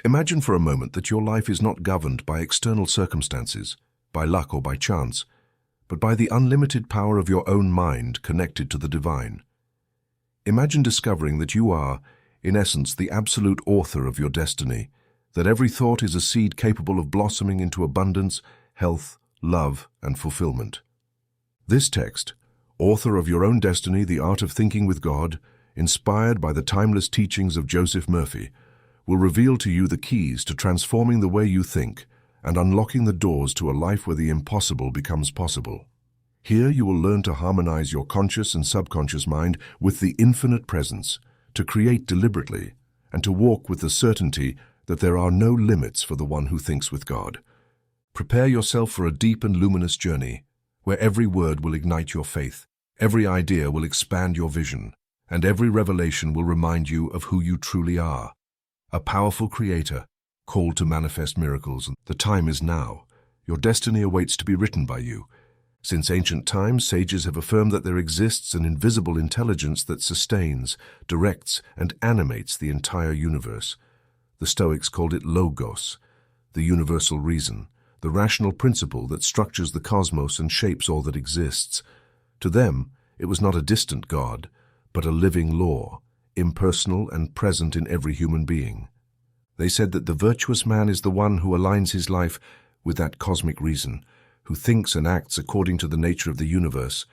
Imagine for a moment that your life is not governed by external circumstances, by luck or by chance, but by the unlimited power of your own mind connected to the divine. Imagine discovering that you are, in essence, the absolute author of your destiny, that every thought is a seed capable of blossoming into abundance, health, love, and fulfillment. This text, Author of Your Own Destiny, The Art of Thinking with God, inspired by the timeless teachings of Joseph Murphy, will reveal to you the keys to transforming the way you think and unlocking the doors to a life where the impossible becomes possible. Here you will learn to harmonize your conscious and subconscious mind with the infinite presence, to create deliberately, and to walk with the certainty that there are no limits for the one who thinks with God. Prepare yourself for a deep and luminous journey, where every word will ignite your faith, every idea will expand your vision, and every revelation will remind you of who you truly are. A powerful creator, called to manifest miracles. The time is now. Your destiny awaits to be written by you. Since ancient times, sages have affirmed that there exists an invisible intelligence that sustains, directs, and animates the entire universe. The Stoics called it logos, the universal reason, the rational principle that structures the cosmos and shapes all that exists. To them, it was not a distant God, but a living law, impersonal and present in every human being. They said that the virtuous man is the one who aligns his life with that cosmic reason, who thinks and acts according to the nature of the universe,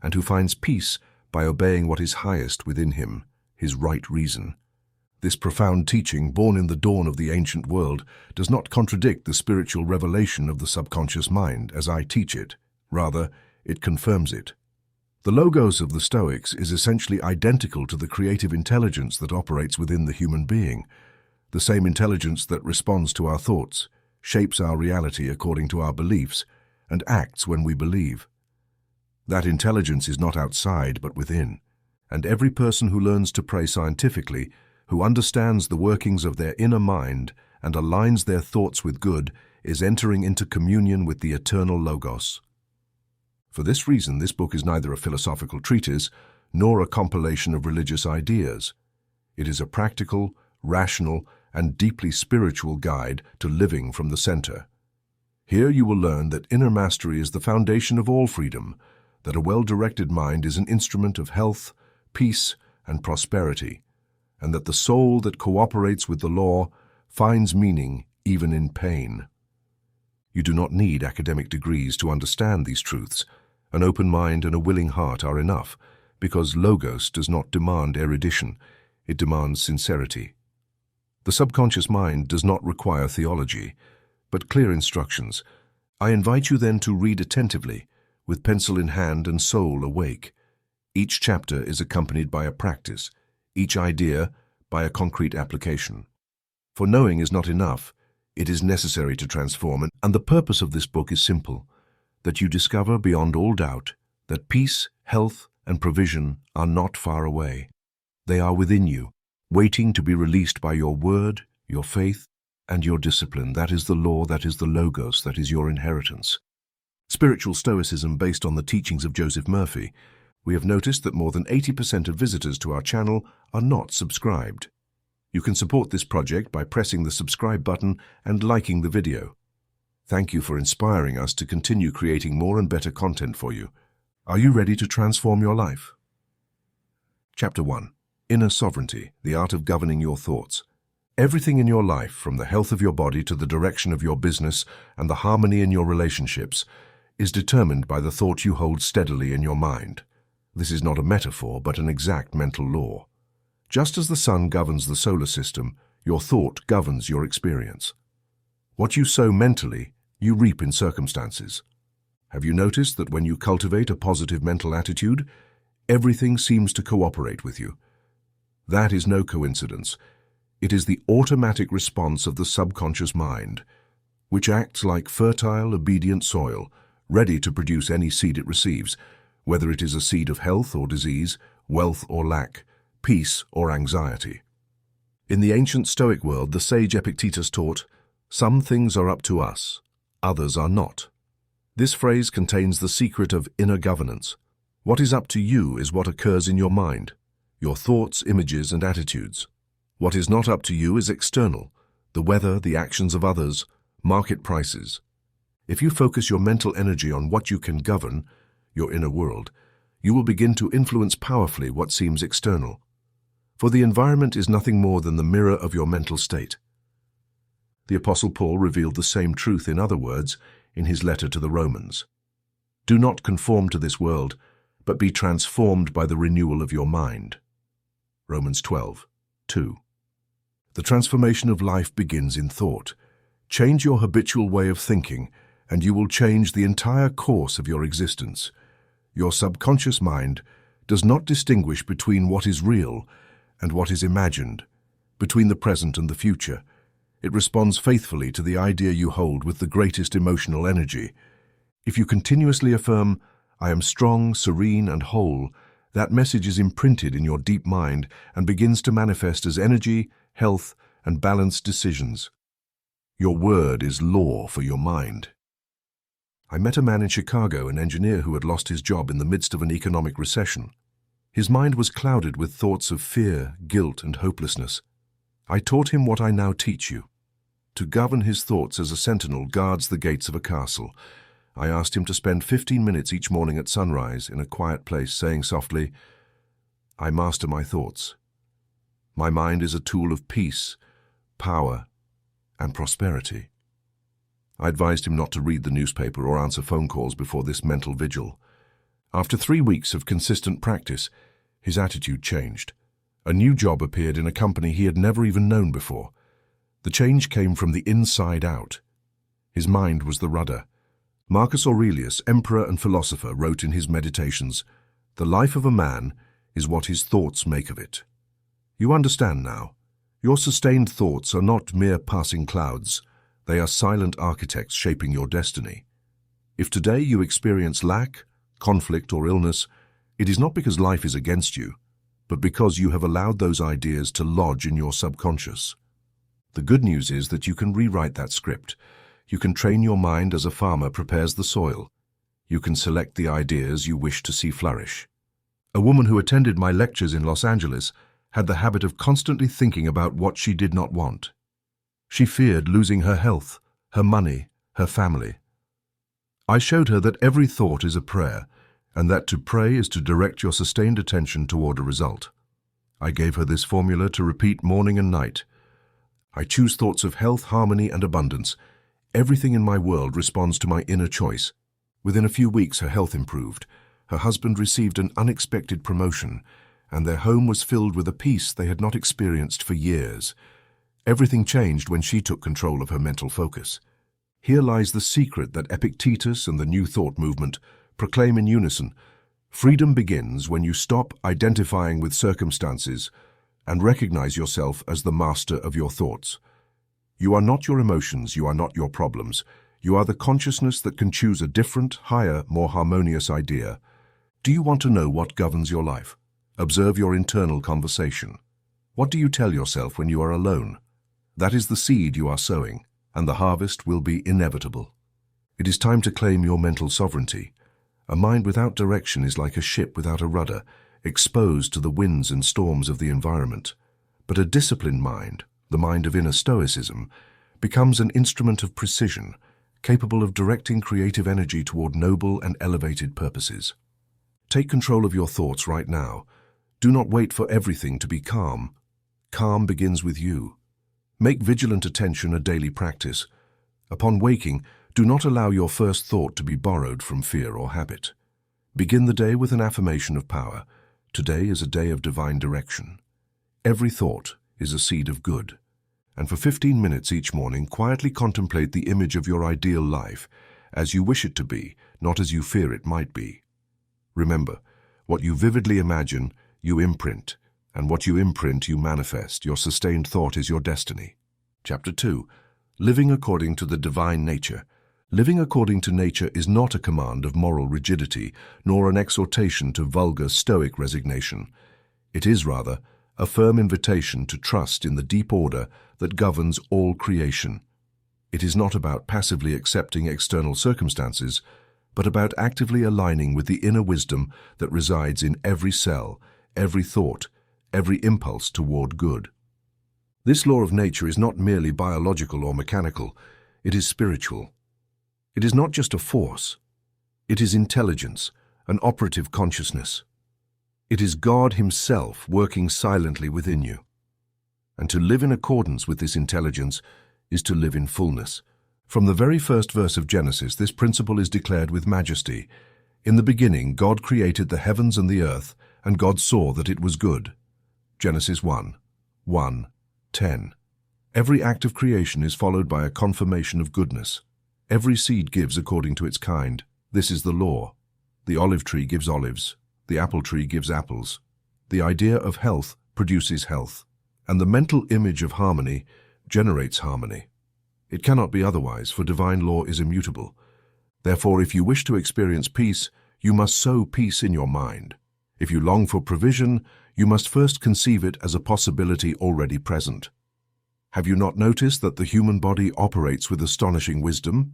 and who finds peace by obeying what is highest within him, his right reason. This profound teaching, born in the dawn of the ancient world, does not contradict the spiritual revelation of the subconscious mind as I teach it. Rather, it confirms it. The logos of the Stoics is essentially identical to the creative intelligence that operates within the human being, the same intelligence that responds to our thoughts, shapes our reality according to our beliefs, and acts when we believe. That intelligence is not outside but within, and every person who learns to pray scientifically, who understands the workings of their inner mind and aligns their thoughts with good, is entering into communion with the eternal Logos. For this reason, this book is neither a philosophical treatise nor a compilation of religious ideas. It is a practical, rational, and deeply spiritual guide to living from the center. Here you will learn that inner mastery is the foundation of all freedom, that a well-directed mind is an instrument of health, peace, and prosperity, and that the soul that cooperates with the law finds meaning even in pain. You do not need academic degrees to understand these truths. An open mind and a willing heart are enough, because Logos does not demand erudition, it demands sincerity. The subconscious mind does not require theology, but clear instructions. I invite you then to read attentively, with pencil in hand and soul awake. Each chapter is accompanied by a practice, each idea by a concrete application. For knowing is not enough, it is necessary to transform, and the purpose of this book is simple, that you discover beyond all doubt that peace, health, and provision are not far away. They are within you, waiting to be released by your word, your faith, and your discipline. That is the law, that is the Logos, that is your inheritance. Spiritual Stoicism based on the teachings of Joseph Murphy. We have noticed that more than 80% of visitors to our channel are not subscribed. You can support this project by pressing the subscribe button and liking the video. Thank you for inspiring us to continue creating more and better content for you. Are you ready to transform your life? Chapter 1. Inner Sovereignty, the Art of Governing Your Thoughts. Everything in your life, from the health of your body to the direction of your business and the harmony in your relationships, is determined by the thought you hold steadily in your mind. This is not a metaphor, but an exact mental law. Just as the sun governs the solar system, your thought governs your experience. What you sow mentally, you reap in circumstances. Have you noticed that when you cultivate a positive mental attitude, everything seems to cooperate with you? That is no coincidence. It is the automatic response of the subconscious mind, which acts like fertile, obedient soil, ready to produce any seed it receives, whether it is a seed of health or disease, wealth or lack, peace or anxiety. In the ancient Stoic world, the sage Epictetus taught, "Some things are up to us, others are not." This phrase contains the secret of inner governance. What is up to you is what occurs in your mind, your thoughts, images, and attitudes. What is not up to you is external, the weather, the actions of others, market prices. If you focus your mental energy on what you can govern, your inner world, you will begin to influence powerfully what seems external. For the environment is nothing more than the mirror of your mental state. The Apostle Paul revealed the same truth in other words in his letter to the Romans. Do not conform to this world, but be transformed by the renewal of your mind. Romans 12:2. The transformation of life begins in thought. Change your habitual way of thinking, and you will change the entire course of your existence. Your subconscious mind does not distinguish between what is real and what is imagined, between the present and the future. It responds faithfully to the idea you hold with the greatest emotional energy. If you continuously affirm, "I am strong, serene, and whole," that message is imprinted in your deep mind and begins to manifest as energy, health, and balanced decisions. Your word is law for your mind. I met a man in Chicago, an engineer who had lost his job in the midst of an economic recession. His mind was clouded with thoughts of fear, guilt, and hopelessness. I taught him what I now teach you. To govern his thoughts as a sentinel guards the gates of a castle. I asked him to spend 15 minutes each morning at sunrise in a quiet place, saying softly, "I master my thoughts. My mind is a tool of peace, power, and prosperity." I advised him not to read the newspaper or answer phone calls before this mental vigil. After 3 weeks of consistent practice, his attitude changed. A new job appeared in a company he had never even known before. The change came from the inside out. His mind was the rudder. Marcus Aurelius, emperor and philosopher, wrote in his Meditations, "The life of a man is what his thoughts make of it." You understand now. Your sustained thoughts are not mere passing clouds. They are silent architects shaping your destiny. If today you experience lack, conflict, or illness, it is not because life is against you, but because you have allowed those ideas to lodge in your subconscious. The good news is that you can rewrite that script. You can train your mind as a farmer prepares the soil. You can select the ideas you wish to see flourish. A woman who attended my lectures in Los Angeles had the habit of constantly thinking about what she did not want. She feared losing her health, her money, her family. I showed her that every thought is a prayer, and that to pray is to direct your sustained attention toward a result. I gave her this formula to repeat morning and night. I choose thoughts of health, harmony, and abundance. Everything in my world responds to my inner choice. Within a few weeks, her health improved. Her husband received an unexpected promotion, and their home was filled with a peace they had not experienced for years. Everything changed when she took control of her mental focus. Here lies the secret that Epictetus and the New Thought movement proclaim in unison. Freedom begins when you stop identifying with circumstances and recognize yourself as the master of your thoughts. You are not your emotions, you are not your problems. You are the consciousness that can choose a different, higher, more harmonious idea. Do you want to know what governs your life? Observe your internal conversation. What do you tell yourself when you are alone? That is the seed you are sowing, and the harvest will be inevitable. It is time to claim your mental sovereignty. A mind without direction is like a ship without a rudder, exposed to the winds and storms of the environment. But a disciplined mind, the mind of inner stoicism, becomes an instrument of precision, capable of directing creative energy toward noble and elevated purposes. Take control of your thoughts right now. Do not wait for everything to be calm. Calm begins with you. Make vigilant attention a daily practice. Upon waking, do not allow your first thought to be borrowed from fear or habit. Begin the day with an affirmation of power. Today is a day of divine direction. Every thought is a seed of good. And for 15 minutes each morning, quietly contemplate the image of your ideal life, as you wish it to be, not as you fear it might be. Remember, what you vividly imagine, you imprint, and what you imprint, you manifest. Your sustained thought is your destiny. Chapter 2. Living according to the divine nature. Living according to nature is not a command of moral rigidity, nor an exhortation to vulgar stoic resignation. It is, rather, a firm invitation to trust in the deep order that governs all creation. It is not about passively accepting external circumstances, but about actively aligning with the inner wisdom that resides in every cell, every thought, every impulse toward good. This law of nature is not merely biological or mechanical, it is spiritual. It is not just a force. It is intelligence, an operative consciousness. It is God Himself working silently within you. And to live in accordance with this intelligence is to live in fullness. From the very first verse of Genesis, this principle is declared with majesty. In the beginning, God created the heavens and the earth, and God saw that it was good. Genesis 1:10. Every act of creation is followed by a confirmation of goodness. Every seed gives according to its kind. This is the law. The olive tree gives olives. The apple tree gives apples. The idea of health produces health. And the mental image of harmony generates harmony. It cannot be otherwise, for divine law is immutable. Therefore, if you wish to experience peace, you must sow peace in your mind. If you long for provision, you must first conceive it as a possibility already present. Have you not noticed that the human body operates with astonishing wisdom?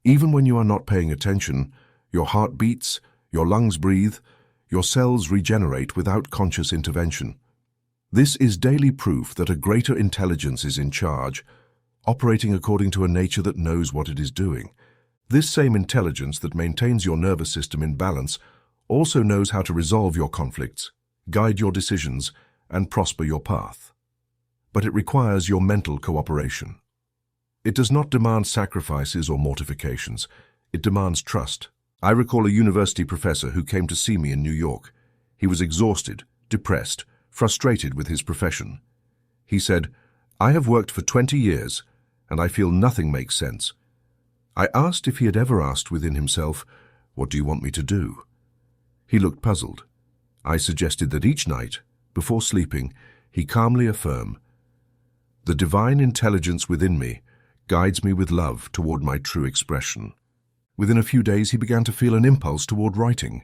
Even when you are not paying attention, your heart beats, your lungs breathe, your cells regenerate without conscious intervention. This is daily proof that a greater intelligence is in charge, operating according to a nature that knows what it is doing. This same intelligence that maintains your nervous system in balance also knows how to resolve your conflicts, guide your decisions, and prosper your path. But it requires your mental cooperation. It does not demand sacrifices or mortifications. It demands trust. I recall a university professor who came to see me in New York. He was exhausted, depressed, frustrated with his profession. He said, "I have worked for 20 years, and I feel nothing makes sense." I asked if he had ever asked within himself, "What do you want me to do?" He looked puzzled. I suggested that each night, before sleeping, he calmly affirm, "The divine intelligence within me guides me with love toward my true expression." Within a few days, he began to feel an impulse toward writing.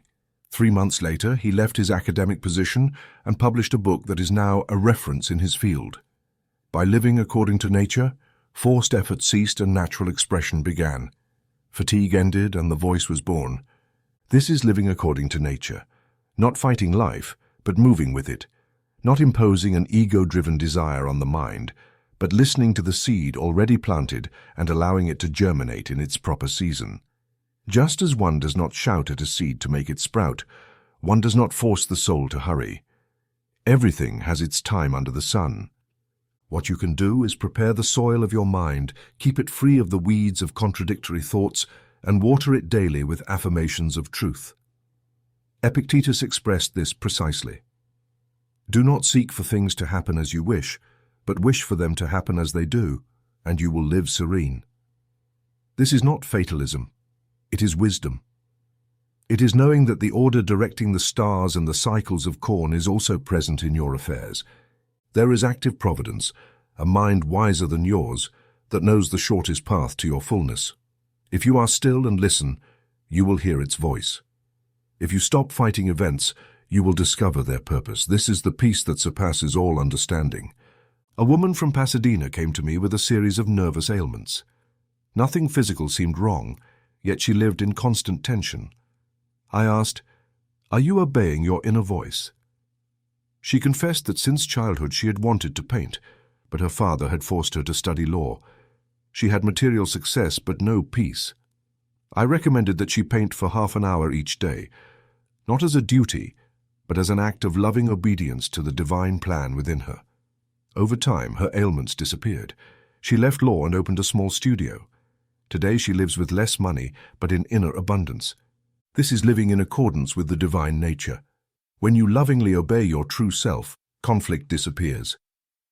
3 months later, he left his academic position and published a book that is now a reference in his field. By living according to nature, forced effort ceased and natural expression began. Fatigue ended and the voice was born. This is living according to nature, not fighting life, but moving with it, not imposing an ego-driven desire on the mind, but listening to the seed already planted and allowing it to germinate in its proper season. Just as one does not shout at a seed to make it sprout, one does not force the soul to hurry. Everything has its time under the sun. What you can do is prepare the soil of your mind, keep it free of the weeds of contradictory thoughts, and water it daily with affirmations of truth. Epictetus expressed this precisely. Do not seek for things to happen as you wish, but wish for them to happen as they do, and you will live serene. This is not fatalism. It is wisdom. It is knowing that the order directing the stars and the cycles of corn is also present in your affairs. There is active providence, a mind wiser than yours, that knows the shortest path to your fullness. If you are still and listen, you will hear its voice. If you stop fighting events, you will discover their purpose. This is the peace that surpasses all understanding. A woman from Pasadena came to me with a series of nervous ailments. Nothing physical seemed wrong, yet she lived in constant tension. I asked, "Are you obeying your inner voice?" She confessed that since childhood she had wanted to paint, but her father had forced her to study law. She had material success but no peace. I recommended that she paint for half an hour each day, not as a duty, but as an act of loving obedience to the divine plan within her. Over time, her ailments disappeared. She left law and opened a small studio. Today she lives with less money, but in inner abundance. This is living in accordance with the divine nature. When you lovingly obey your true self, conflict disappears.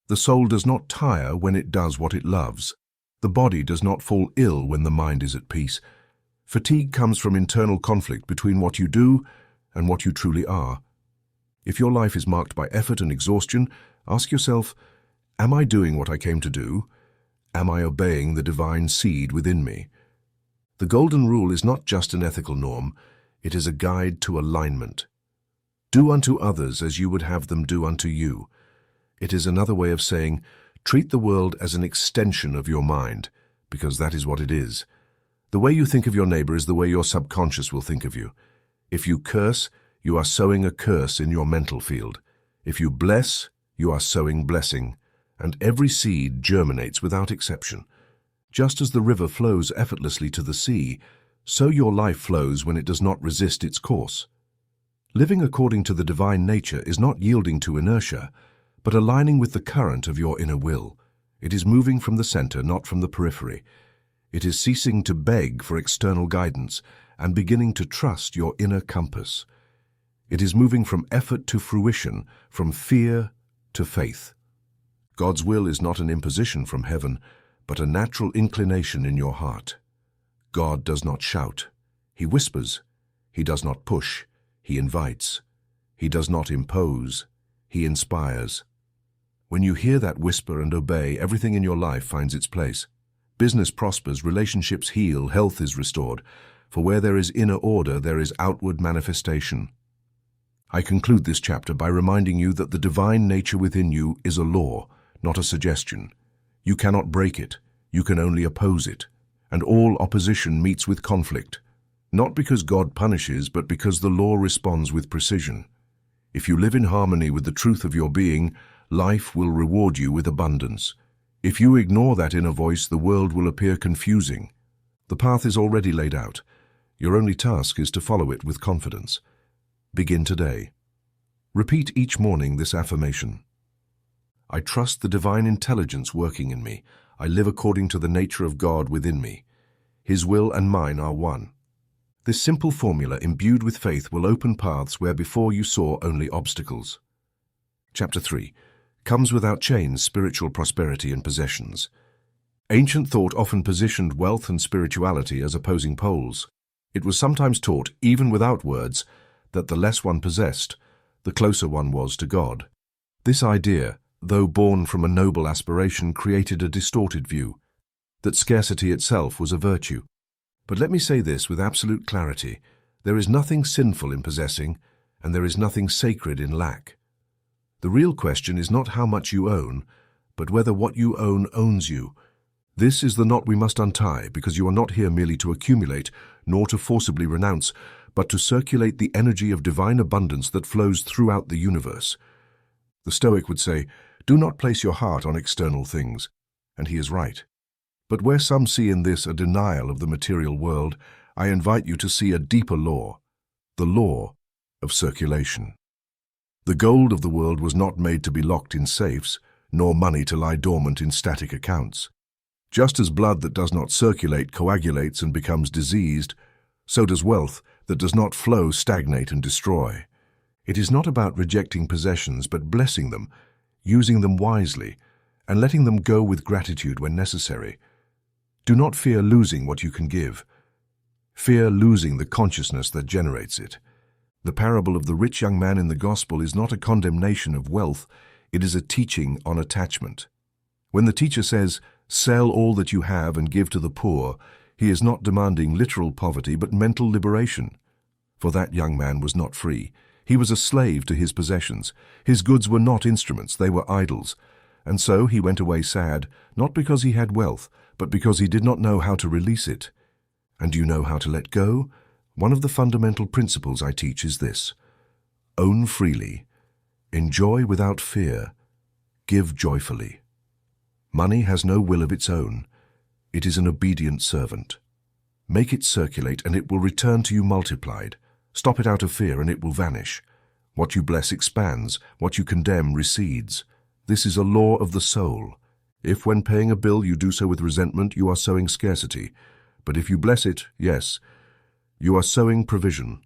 The soul does not tire when it does what it loves. The body does not fall ill when the mind is at peace. Fatigue comes from internal conflict between what you do and what you truly are. If your life is marked by effort and exhaustion, ask yourself, am I doing what I came to do? Am I obeying the divine seed within me? The golden rule is not just an ethical norm, it is a guide to alignment. Do unto others as you would have them do unto you. It is another way of saying, treat the world as an extension of your mind, because that is what it is. The way you think of your neighbor is the way your subconscious will think of you. If you curse, you are sowing a curse in your mental field. If you bless, you are sowing blessing. and every seed germinates without exception. Just as the river flows effortlessly to the sea, so your life flows when it does not resist its course. Living according to the divine nature is not yielding to inertia, but aligning with the current of your inner will. It is moving from the center, not from the periphery. It is ceasing to beg for external guidance and beginning to trust your inner compass. It is moving from effort to fruition, from fear to faith. God's will is not an imposition from heaven, but a natural inclination in your heart. God does not shout. He whispers. He does not push. He invites. He does not impose. He inspires. When you hear that whisper and obey, everything in your life finds its place. Business prospers, relationships heal, health is restored. For where there is inner order, there is outward manifestation. I conclude this chapter by reminding you that the divine nature within you is a law, not a suggestion. You cannot break it. You can only oppose it. And all opposition meets with conflict. Not because God punishes, but because the law responds with precision. If you live in harmony with the truth of your being, life will reward you with abundance. If you ignore that inner voice, the world will appear confusing. The path is already laid out. Your only task is to follow it with confidence. Begin today. Repeat each morning this affirmation. I trust the divine intelligence working in me. I live according to the nature of God within me. His will and mine are one. This simple formula, imbued with faith, will open paths where before you saw only obstacles. Chapter 3. Comes without chains, spiritual prosperity and possessions. Ancient thought often positioned wealth and spirituality as opposing poles. It was sometimes taught, even without words, that the less one possessed, the closer one was to God. This idea, though born from a noble aspiration, created a distorted view, that scarcity itself was a virtue. But let me say this with absolute clarity: there is nothing sinful in possessing, and there is nothing sacred in lack. The real question is not how much you own, but whether what you own owns you. This is the knot we must untie, because you are not here merely to accumulate, nor to forcibly renounce, but to circulate the energy of divine abundance that flows throughout the universe. The Stoic would say, "Do not place your heart on external things," and he is right. But where some see in this a denial of the material world, I invite you to see a deeper law, the law of circulation. The gold of the world was not made to be locked in safes, nor money to lie dormant in static accounts. Just as blood that does not circulate coagulates and becomes diseased, so does wealth that does not flow stagnate and destroy. It is not about rejecting possessions, but blessing them, using them wisely, and letting them go with gratitude when necessary. Do not fear losing what you can give. Fear losing the consciousness that generates it. The parable of the rich young man in the gospel is not a condemnation of wealth, it is a teaching on attachment. When the teacher says, "Sell all that you have and give to the poor," he is not demanding literal poverty, but mental liberation. For that young man was not free. He was a slave to his possessions. His goods were not instruments, they were idols. And so he went away sad, not because he had wealth, but because he did not know how to release it. And do you know how to let go? One of the fundamental principles I teach is this: own freely, enjoy without fear, give joyfully. Money has no will of its own. It is an obedient servant. Make it circulate and it will return to you multiplied. Stop it out of fear and it will vanish. What you bless expands, what you condemn recedes. This is a law of the soul. If when paying a bill you do so with resentment, you are sowing scarcity. But if you bless it, yes, you are sowing provision.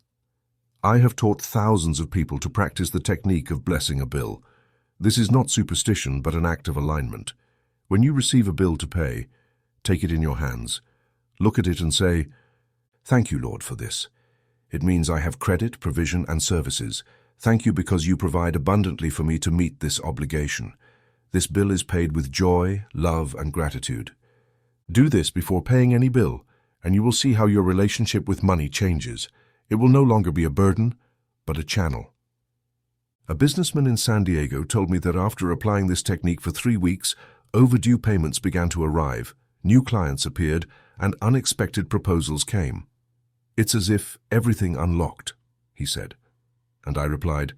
I have taught thousands of people to practice the technique of blessing a bill. This is not superstition, but an act of alignment. When you receive a bill to pay, take it in your hands. Look at it and say, "Thank you, Lord, for this. It means I have credit, provision, and services. Thank you because you provide abundantly for me to meet this obligation. This bill is paid with joy, love, and gratitude." Do this before paying any bill, and you will see how your relationship with money changes. It will no longer be a burden, but a channel. A businessman in San Diego told me that after applying this technique for 3 weeks, overdue payments began to arrive, new clients appeared, and unexpected proposals came. "It's as if everything unlocked," he said. And I replied,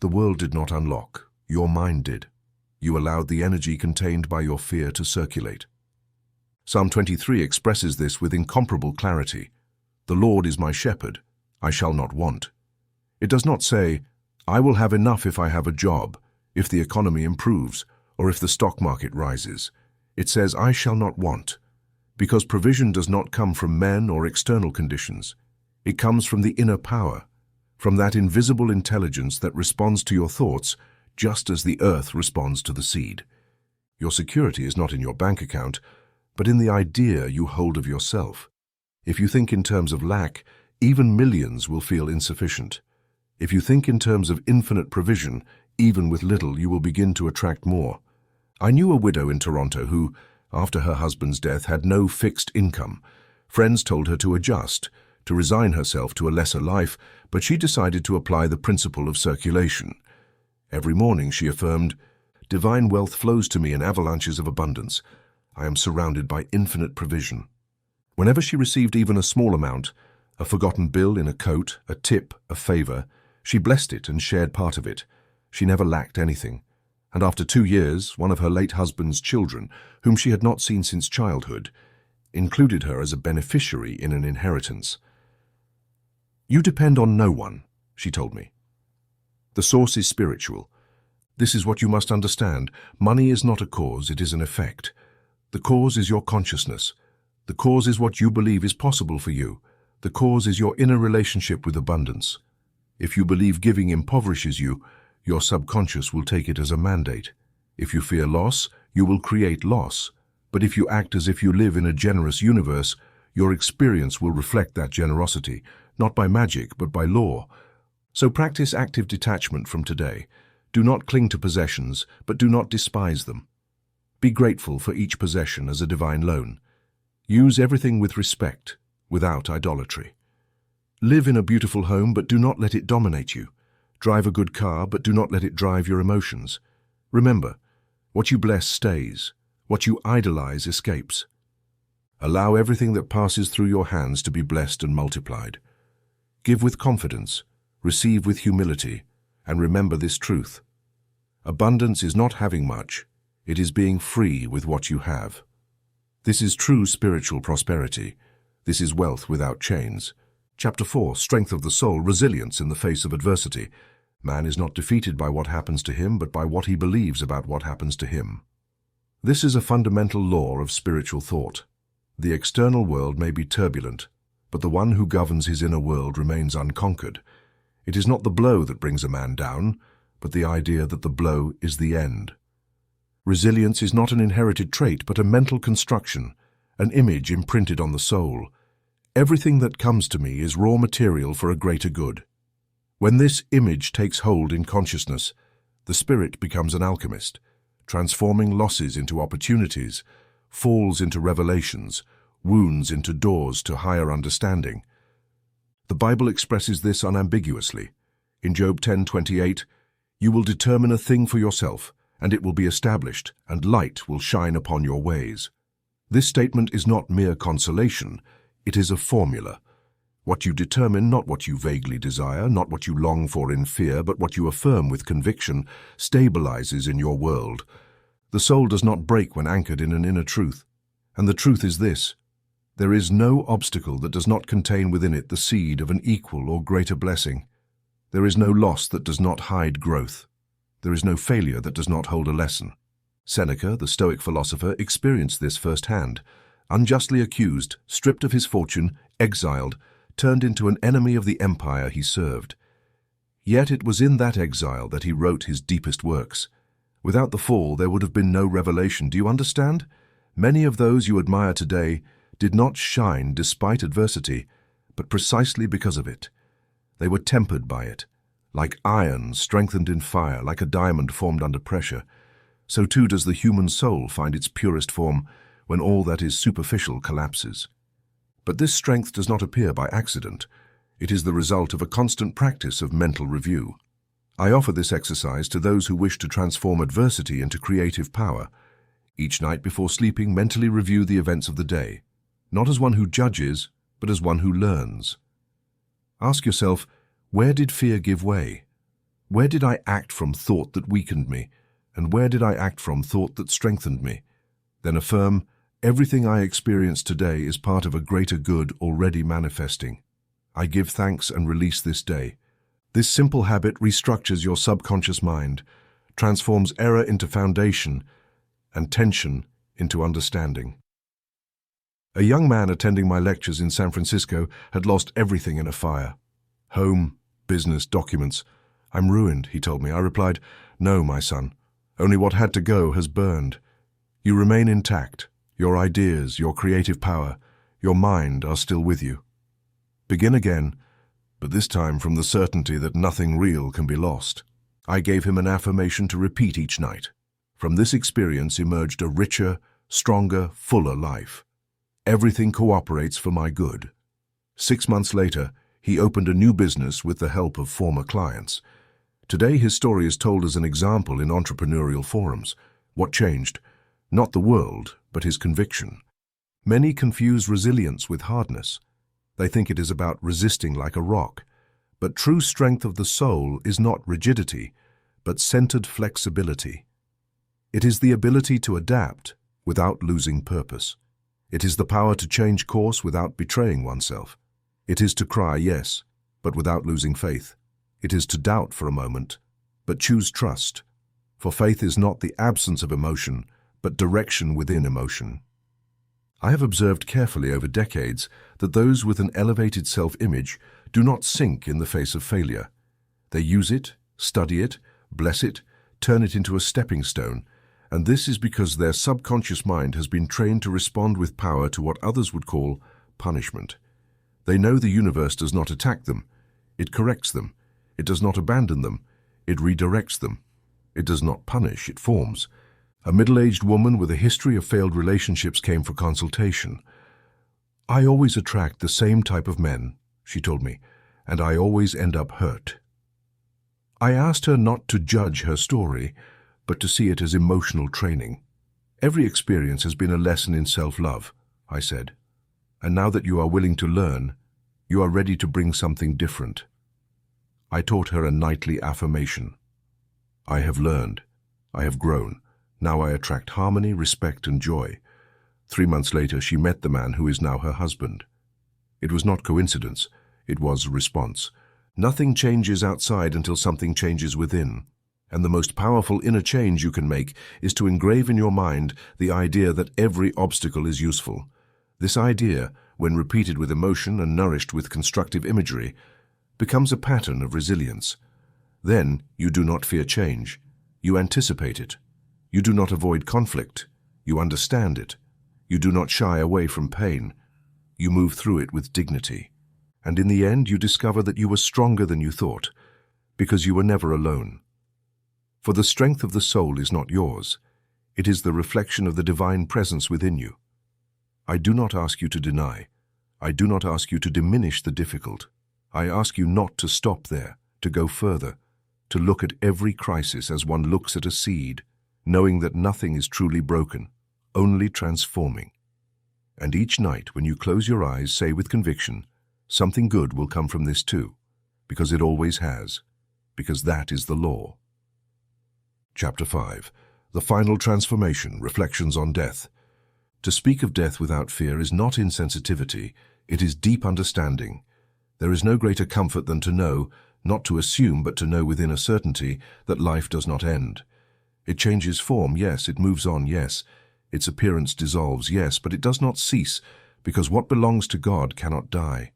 "The world did not unlock, your mind did." You allowed the energy contained by your fear to circulate. Psalm 23 expresses this with incomparable clarity. The Lord is my shepherd, I shall not want. It does not say, I will have enough if I have a job, if the economy improves, or if the stock market rises. It says, I shall not want, because provision does not come from men or external conditions. It comes from the inner power, from that invisible intelligence that responds to your thoughts just as the earth responds to the seed. Your security is not in your bank account, but in the idea you hold of yourself. If you think in terms of lack, even millions will feel insufficient. If you think in terms of infinite provision, even with little, you will begin to attract more. I knew a widow in Toronto who, after her husband's death, had no fixed income. Friends told her to adjust, to resign herself to a lesser life, but she decided to apply the principle of circulation. Every morning she affirmed, divine wealth flows to me in avalanches of abundance. I am surrounded by infinite provision. Whenever she received even a small amount, a forgotten bill in a coat, a tip, a favor, she blessed it and shared part of it. She never lacked anything. And after 2 years, one of her late husband's children, whom she had not seen since childhood, included her as a beneficiary in an inheritance. You depend on no one, she told me. The source is spiritual. This is what you must understand. Money is not a cause, it is an effect. The cause is your consciousness. The cause is what you believe is possible for you. The cause is your inner relationship with abundance. If you believe giving impoverishes you, your subconscious will take it as a mandate. If you fear loss, you will create loss. But if you act as if you live in a generous universe, your experience will reflect that generosity, not by magic, but by law. So practice active detachment from today. Do not cling to possessions, but do not despise them. Be grateful for each possession as a divine loan. Use everything with respect, without idolatry. Live in a beautiful home, but do not let it dominate you. Drive a good car, but do not let it drive your emotions. Remember, what you bless stays. What you idolize escapes. Allow everything that passes through your hands to be blessed and multiplied. Give with confidence, receive with humility, and remember this truth. Abundance is not having much, it is being free with what you have. This is true spiritual prosperity. This is wealth without chains. Chapter 4, Strength of the Soul, Resilience in the Face of Adversity. Man is not defeated by what happens to him, but by what he believes about what happens to him. This is a fundamental law of spiritual thought. The external world may be turbulent, but the one who governs his inner world remains unconquered. It is not the blow that brings a man down, but the idea that the blow is the end. Resilience is not an inherited trait, but a mental construction, an image imprinted on the soul. Everything that comes to me is raw material for a greater good. When this image takes hold in consciousness, the spirit becomes an alchemist, transforming losses into opportunities, falls into revelations, wounds into doors to higher understanding. The Bible expresses this unambiguously. In Job 10:28, you will determine a thing for yourself, and it will be established, and light will shine upon your ways. This statement is not mere consolation, it is a formula. What you determine, not what you vaguely desire, not what you long for in fear, but what you affirm with conviction, stabilizes in your world. The soul does not break when anchored in an inner truth. And the truth is this: there is no obstacle that does not contain within it the seed of an equal or greater blessing. There is no loss that does not hide growth. There is no failure that does not hold a lesson. Seneca, the Stoic philosopher, experienced this firsthand. Unjustly accused, stripped of his fortune, exiled, turned into an enemy of the empire he served. Yet it was in that exile that he wrote his deepest works. Without the fall, there would have been no revelation. Do you understand? Many of those you admire today did not shine despite adversity, but precisely because of it. They were tempered by it. Like iron strengthened in fire, like a diamond formed under pressure, so too does the human soul find its purest form when all that is superficial collapses. But this strength does not appear by accident. It is the result of a constant practice of mental review. I offer this exercise to those who wish to transform adversity into creative power. Each night before sleeping, mentally review the events of the day, not as one who judges, but as one who learns. Ask yourself, where did fear give way? Where did I act from thought that weakened me? And where did I act from thought that strengthened me? Then affirm, everything I experience today is part of a greater good already manifesting. I give thanks and release this day. This simple habit restructures your subconscious mind, transforms error into foundation, and tension into understanding. A young man attending my lectures in San Francisco had lost everything in a fire. Home, business, documents. I'm ruined, he told me. I replied, no, my son. Only what had to go has burned. You remain intact. Your ideas, your creative power, your mind are still with you. Begin again, but this time from the certainty that nothing real can be lost. I gave him an affirmation to repeat each night. From this experience emerged a richer, stronger, fuller life. Everything cooperates for my good. 6 months later, he opened a new business with the help of former clients. Today, his story is told as an example in entrepreneurial forums. What changed? Not the world, but his conviction. Many confuse resilience with hardness. They think it is about resisting like a rock. But true strength of the soul is not rigidity, but centered flexibility. It is the ability to adapt without losing purpose. It is the power to change course without betraying oneself. It is to cry, yes, but without losing faith. It is to doubt for a moment, but choose trust. For faith is not the absence of emotion, but direction within emotion. I have observed carefully over decades that those with an elevated self-image do not sink in the face of failure. They use it, study it, bless it, turn it into a stepping stone, and this is because their subconscious mind has been trained to respond with power to what others would call punishment. They know the universe does not attack them. It corrects them. It does not abandon them. It redirects them. It does not punish. It forms. A middle-aged woman with a history of failed relationships came for consultation. I always attract the same type of men, she told me, and I always end up hurt. I asked her not to judge her story, but to see it as emotional training. Every experience has been a lesson in self-love, I said. And now that you are willing to learn, you are ready to bring something different. I taught her a nightly affirmation. I have learned. I have grown. Now I attract harmony, respect, and joy. 3 months later, she met the man who is now her husband. It was not coincidence. It was response. Nothing changes outside until something changes within. And the most powerful inner change you can make is to engrave in your mind the idea that every obstacle is useful. This idea, when repeated with emotion and nourished with constructive imagery, becomes a pattern of resilience. Then you do not fear change. You anticipate it. You do not avoid conflict. You understand it. You do not shy away from pain. You move through it with dignity. And in the end, you discover that you were stronger than you thought, because you were never alone. For the strength of the soul is not yours. It is the reflection of the divine presence within you. I do not ask you to deny. I do not ask you to diminish the difficult. I ask you not to stop there, to go further, to look at every crisis as one looks at a seed, knowing that nothing is truly broken, only transforming. And each night when you close your eyes, say with conviction, something good will come from this too, because it always has, because that is the law. Chapter 5. The Final Transformation, Reflections on Death. To speak of death without fear is not insensitivity, it is deep understanding. There is no greater comfort than to know, not to assume but to know within a certainty, that life does not end. It changes form, yes, it moves on, yes. Its appearance dissolves, yes, but it does not cease, because what belongs to God cannot die.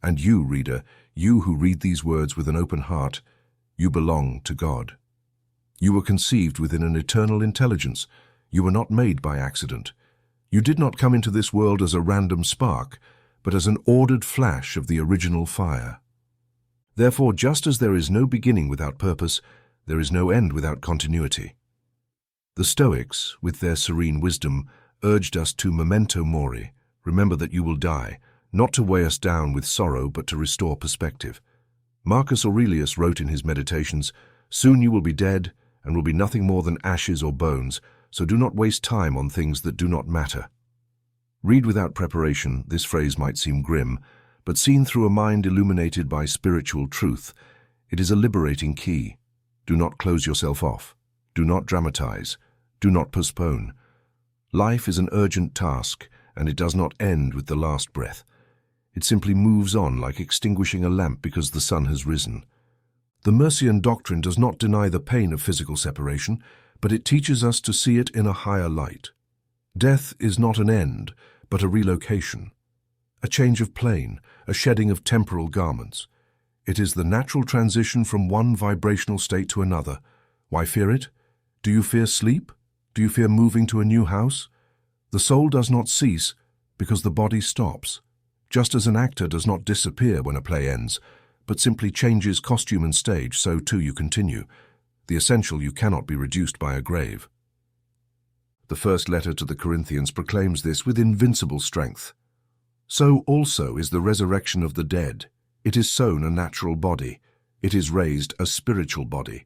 And you, reader, you who read these words with an open heart, you belong to God. You were conceived within an eternal intelligence. You were not made by accident. You did not come into this world as a random spark, but as an ordered flash of the original fire. Therefore, just as there is no beginning without purpose, there is no end without continuity. The Stoics, with their serene wisdom, urged us to memento mori, remember that you will die, not to weigh us down with sorrow, but to restore perspective. Marcus Aurelius wrote in his Meditations, "Soon you will be dead, and will be nothing more than ashes or bones, so do not waste time on things that do not matter." Read without preparation, this phrase might seem grim, but seen through a mind illuminated by spiritual truth, it is a liberating key. Do not close yourself off. Do not dramatize. Do not postpone. Life is an urgent task, and it does not end with the last breath. It simply moves on like extinguishing a lamp because the sun has risen. The Mercian doctrine does not deny the pain of physical separation, but it teaches us to see it in a higher light. Death is not an end, but a relocation. A change of plane, a shedding of temporal garments. It is the natural transition from one vibrational state to another. Why fear it? Do you fear sleep? Do you fear moving to a new house? The soul does not cease because the body stops. Just as an actor does not disappear when a play ends, but simply changes costume and stage, so too you continue. The essential you cannot be reduced by a grave. The first letter to the Corinthians proclaims this with invincible strength. So also is the resurrection of the dead. It is sown a natural body. It is raised a spiritual body.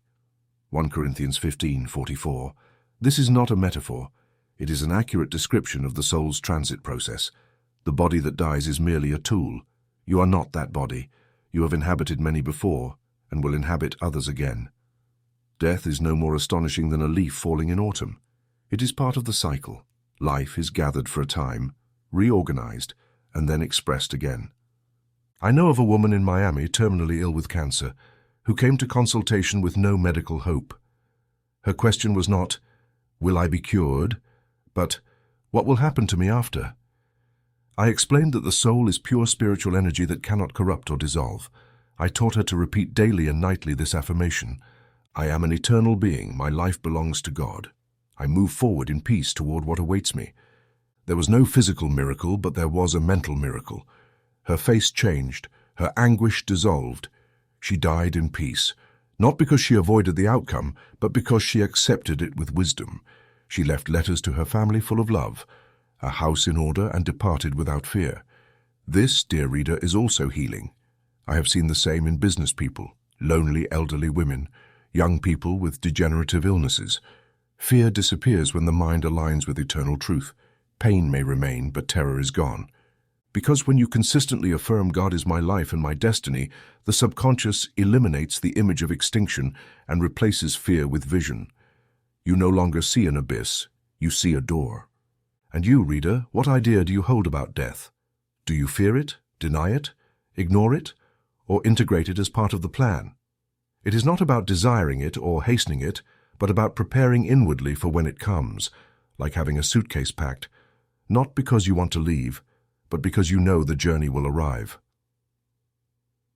1 Corinthians 15:44. This is not a metaphor. It is an accurate description of the soul's transit process. The body that dies is merely a tool. You are not that body. You have inhabited many before, and will inhabit others again. Death is no more astonishing than a leaf falling in autumn. It is part of the cycle. Life is gathered for a time, reorganized, and then expressed again. I know of a woman in Miami terminally ill with cancer, who came to consultation with no medical hope. Her question was not, "Will I be cured?" but, "What will happen to me after?" I explained that the soul is pure spiritual energy that cannot corrupt or dissolve. I taught her to repeat daily and nightly this affirmation: I am an eternal being, my life belongs to God. I move forward in peace toward what awaits me. There was no physical miracle, but there was a mental miracle. Her face changed, her anguish dissolved. She died in peace, not because she avoided the outcome, but because she accepted it with wisdom. She left letters to her family full of love, a house in order, and departed without fear. This, dear reader, is also healing. I have seen the same in business people, lonely elderly women, young people with degenerative illnesses. Fear disappears when the mind aligns with eternal truth. Pain may remain, but terror is gone. Because when you consistently affirm God is my life and my destiny, the subconscious eliminates the image of extinction and replaces fear with vision. You no longer see an abyss, you see a door. And you, reader, what idea do you hold about death? Do you fear it, deny it, ignore it, or integrate it as part of the plan? It is not about desiring it or hastening it, but about preparing inwardly for when it comes, like having a suitcase packed, not because you want to leave, but because you know the journey will arrive.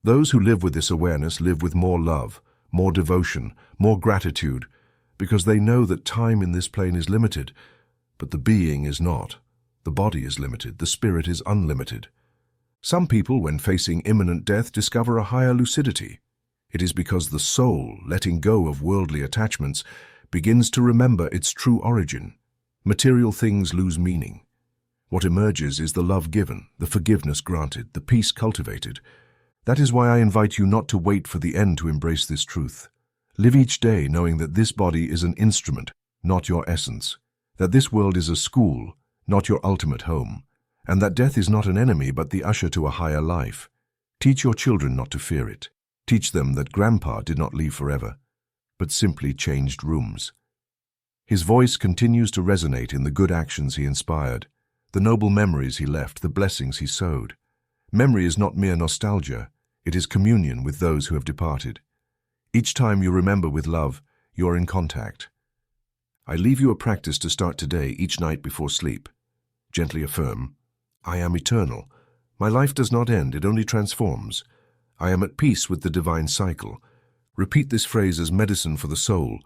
Those who live with this awareness live with more love, more devotion, more gratitude, because they know that time in this plane is limited, but the being is not. The body is limited, the spirit is unlimited. Some people, when facing imminent death, discover a higher lucidity. It is because the soul, letting go of worldly attachments, begins to remember its true origin. Material things lose meaning. What emerges is the love given, the forgiveness granted, the peace cultivated. That is why I invite you not to wait for the end to embrace this truth. Live each day knowing that this body is an instrument, not your essence, that this world is a school, not your ultimate home, and that death is not an enemy but the usher to a higher life. Teach your children not to fear it. Teach them that Grandpa did not leave forever, but simply changed rooms. His voice continues to resonate in the good actions he inspired, the noble memories he left, the blessings he sowed. Memory is not mere nostalgia, it is communion with those who have departed. Each time you remember with love, you are in contact. I leave you a practice to start today, each night before sleep. Gently affirm, I am eternal. My life does not end, it only transforms. I am at peace with the divine cycle. Repeat this phrase as medicine for the soul.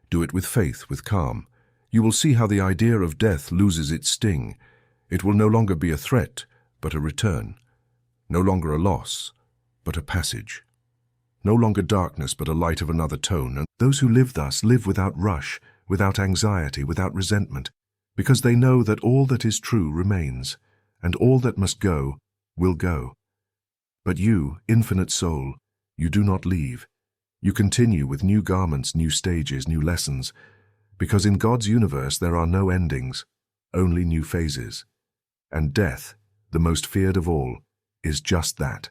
Do it with faith, with calm. You will see how the idea of death loses its sting. It will no longer be a threat, but a return. No longer a loss, but a passage. No longer darkness, but a light of another tone. And those who live thus live without rush, without anxiety, without resentment, because they know that all that is true remains, and all that must go will go. But you, infinite soul, you do not leave. You continue with new garments, new stages, new lessons, because in God's universe there are no endings, only new phases. And death, the most feared of all, is just that,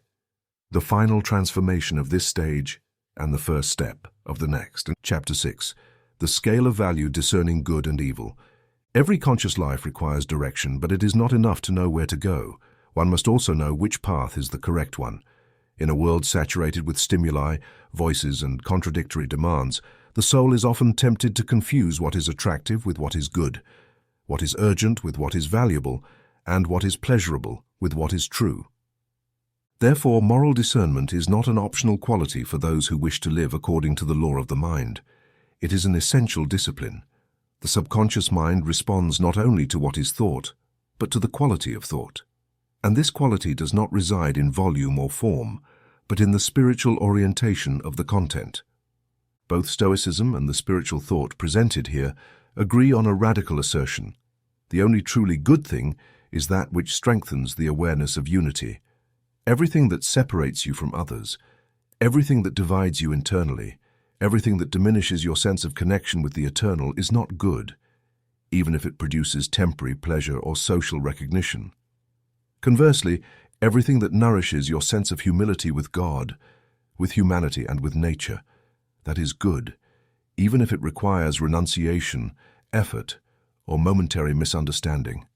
the final transformation of this stage and the first step of the next. And Chapter 6, The the scale of value discerning good and evil. Every conscious life requires direction, but it is not enough to know where to go. One must also know which path is the correct one. In a world saturated with stimuli, voices, and contradictory demands, the soul is often tempted to confuse what is attractive with what is good, what is urgent with what is valuable, and what is pleasurable with what is true. Therefore, moral discernment is not an optional quality for those who wish to live according to the law of the mind. It is an essential discipline. The subconscious mind responds not only to what is thought, but to the quality of thought. And this quality does not reside in volume or form, but in the spiritual orientation of the content. Both Stoicism and the spiritual thought presented here agree on a radical assertion. The only truly good thing is that which strengthens the awareness of unity. Everything that separates you from others, everything that divides you internally, everything that diminishes your sense of connection with the eternal is not good, even if it produces temporary pleasure or social recognition. Conversely, everything that nourishes your sense of humility with God, with humanity and with nature, that is good, even if it requires renunciation, effort, or momentary misunderstanding.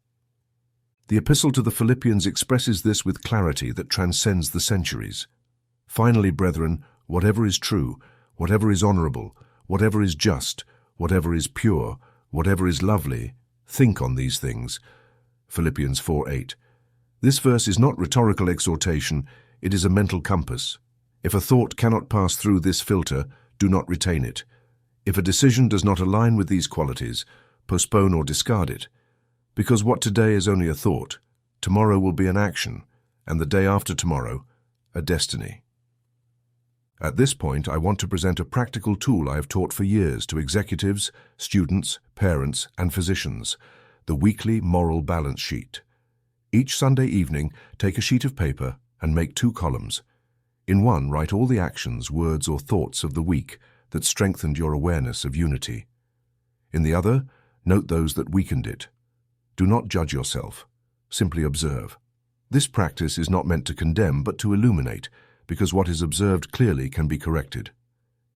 The Epistle to the Philippians expresses this with clarity that transcends the centuries. Finally, brethren, whatever is true, whatever is honorable, whatever is just, whatever is pure, whatever is lovely, think on these things. Philippians 4:8. This verse is not rhetorical exhortation, it is a mental compass. If a thought cannot pass through this filter, do not retain it. If a decision does not align with these qualities, postpone or discard it. Because what today is only a thought, tomorrow will be an action, and the day after tomorrow, a destiny. At this point, I want to present a practical tool I have taught for years to executives, students, parents, and physicians, the weekly moral balance sheet. Each Sunday evening, take a sheet of paper and make 2 columns. In one, write all the actions, words, or thoughts of the week that strengthened your awareness of unity. In the other, note those that weakened it. Do not judge yourself. Simply observe. This practice is not meant to condemn, but to illuminate, because what is observed clearly can be corrected.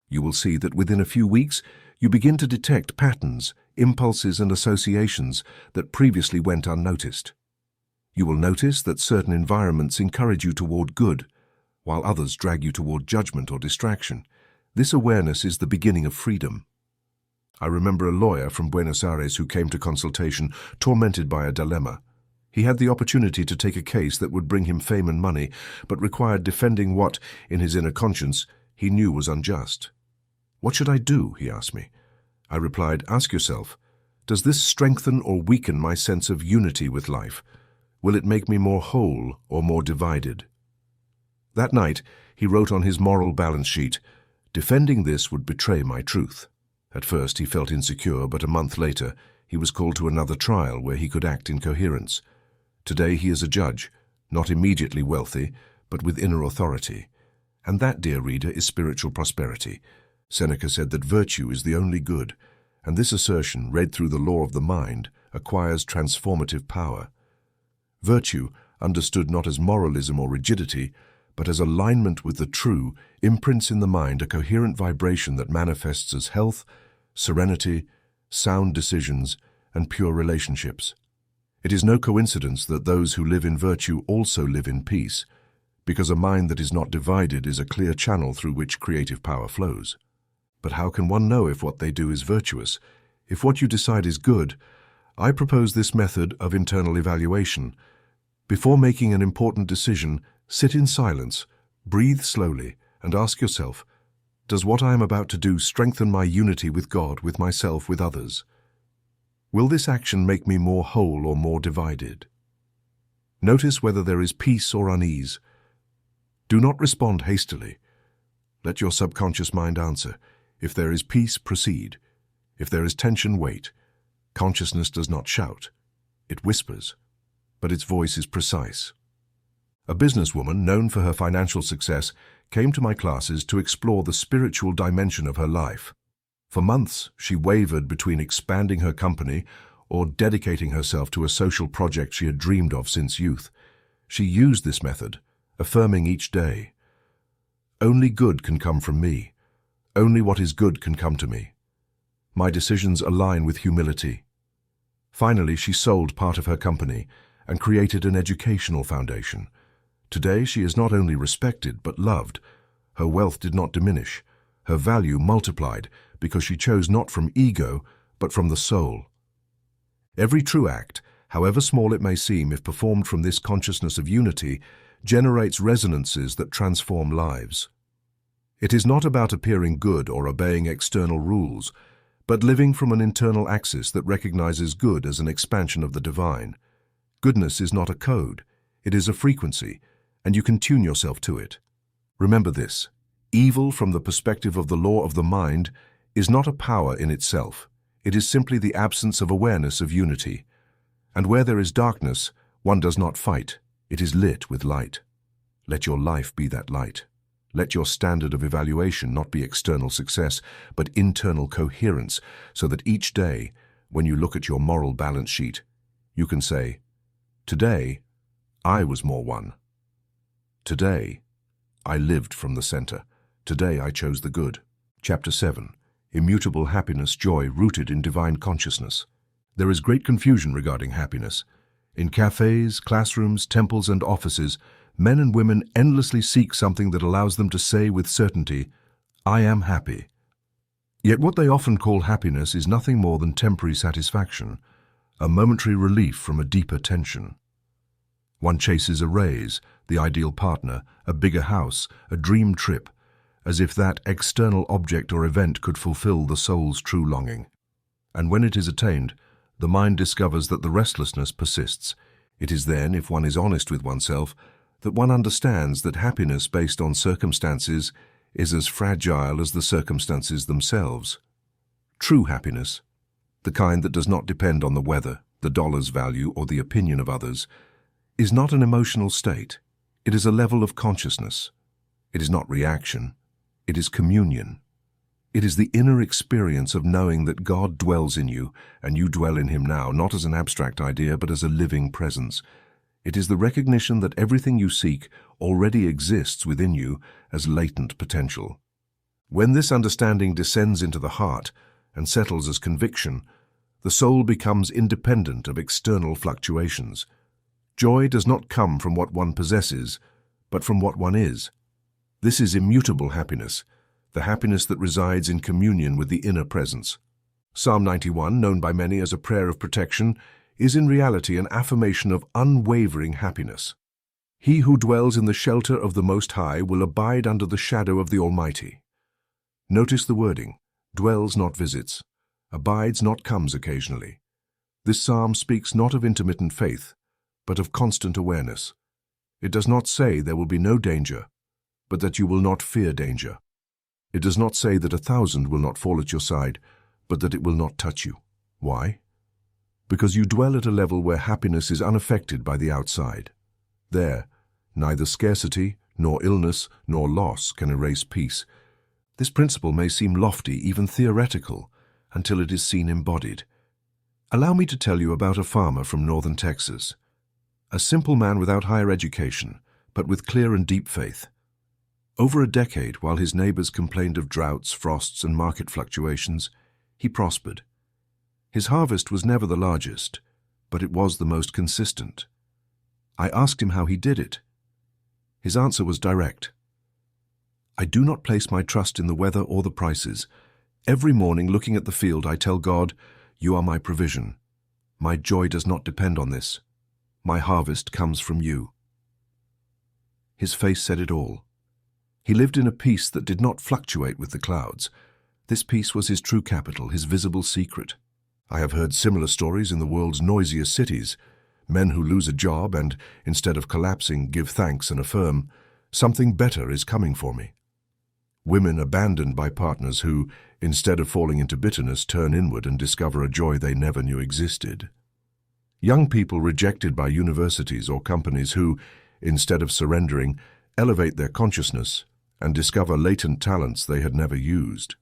You will see that within a few weeks, you begin to detect patterns, impulses, and associations that previously went unnoticed. You will notice that certain environments encourage you toward good, while others drag you toward judgment or distraction. This awareness is the beginning of freedom. I remember a lawyer from Buenos Aires who came to consultation tormented by a dilemma. He had the opportunity to take a case that would bring him fame and money, but required defending what, in his inner conscience, he knew was unjust. "What should I do?" he asked me. I replied, "Ask yourself, does this strengthen or weaken my sense of unity with life? Will it make me more whole or more divided?" That night, he wrote on his moral balance sheet, "Defending this would betray my truth." At first, he felt insecure, but a month later, he was called to another trial where he could act in coherence. Today, he is a judge, not immediately wealthy, but with inner authority. And that, dear reader, is spiritual prosperity. Seneca said that virtue is the only good, and this assertion, read through the law of the mind, acquires transformative power. Virtue, understood not as moralism or rigidity, but as alignment with the true, imprints in the mind a coherent vibration that manifests as health, serenity, sound decisions, and pure relationships. It is no coincidence that those who live in virtue also live in peace, because a mind that is not divided is a clear channel through which creative power flows. But how can one know if what they do is virtuous? If what you decide is good, I propose this method of internal evaluation. Before making an important decision, sit in silence, breathe slowly, and ask yourself, does what I am about to do strengthen my unity with God, with myself, with others? Will this action make me more whole or more divided? Notice whether there is peace or unease. Do not respond hastily. Let your subconscious mind answer. If there is peace, proceed. If there is tension, wait. Consciousness does not shout. It whispers, but its voice is precise. A businesswoman known for her financial success came to my classes to explore the spiritual dimension of her life. For months, she wavered between expanding her company or dedicating herself to a social project she had dreamed of since youth. She used this method, affirming each day, "Only good can come from me. Only what is good can come to me." My decisions align with humility. Finally, she sold part of her company and created an educational foundation. Today, she is not only respected but loved. Her wealth did not diminish. Her value multiplied because she chose not from ego but from the soul. Every true act, however small it may seem if performed from this consciousness of unity, generates resonances that transform lives. It is not about appearing good or obeying external rules, but living from an internal axis that recognizes good as an expansion of the divine. Goodness is not a code, it is a frequency, and you can tune yourself to it. Remember this: evil from the perspective of the law of the mind is not a power in itself. It is simply the absence of awareness of unity. And where there is darkness, one does not fight. It is lit with light. Let your life be that light. Let your standard of evaluation not be external success, but internal coherence, so that each day, when you look at your moral balance sheet, you can say, "Today, I was more one. Today, I lived from the center. Today, I chose the good." Chapter 7. Immutable happiness, joy rooted in divine consciousness. There is great confusion regarding happiness. In cafes, classrooms, temples, and offices, men and women endlessly seek something that allows them to say with certainty, "I am happy." Yet what they often call happiness is nothing more than temporary satisfaction, a momentary relief from a deeper tension. One chases a raise, the ideal partner, a bigger house, a dream trip, as if that external object or event could fulfill the soul's true longing. And when it is attained, the mind discovers that the restlessness persists. It is then, if one is honest with oneself, that one understands that happiness based on circumstances is as fragile as the circumstances themselves. True happiness, the kind that does not depend on the weather, the dollar's value, or the opinion of others, is not an emotional state. It is a level of consciousness. It is not reaction. It is communion. It is the inner experience of knowing that God dwells in you, and you dwell in Him now, not as an abstract idea, but as a living presence. It is the recognition that everything you seek already exists within you as latent potential. When this understanding descends into the heart and settles as conviction, the soul becomes independent of external fluctuations. Joy does not come from what one possesses, but from what one is. This is immutable happiness, the happiness that resides in communion with the inner presence. Psalm 91, known by many as a prayer of protection, is in reality an affirmation of unwavering happiness. He who dwells in the shelter of the Most High will abide under the shadow of the Almighty. Notice the wording: dwells, not visits; abides, not comes occasionally. This psalm speaks not of intermittent faith, but of constant awareness. It does not say there will be no danger, but that you will not fear danger. It does not say that 1,000 will not fall at your side, but that it will not touch you. Why? Because you dwell at a level where happiness is unaffected by the outside. There, neither scarcity, nor illness, nor loss can erase peace. This principle may seem lofty, even theoretical, until it is seen embodied. Allow me to tell you about a farmer from northern Texas. A simple man without higher education, but with clear and deep faith. Over a decade, while his neighbors complained of droughts, frosts, and market fluctuations, he prospered. His harvest was never the largest, but it was the most consistent. I asked him how he did it. His answer was direct. "I do not place my trust in the weather or the prices. Every morning, looking at the field, I tell God, 'You are my provision. My joy does not depend on this. My harvest comes from you.'" His face said it all. He lived in a peace that did not fluctuate with the clouds. This peace was his true capital, his visible secret. I have heard similar stories in the world's noisiest cities. Men who lose a job and, instead of collapsing, give thanks and affirm, "Something better is coming for me." Women abandoned by partners who, instead of falling into bitterness, turn inward and discover a joy they never knew existed. Young people rejected by universities or companies who, instead of surrendering, elevate their consciousness and discover latent talents they had never used.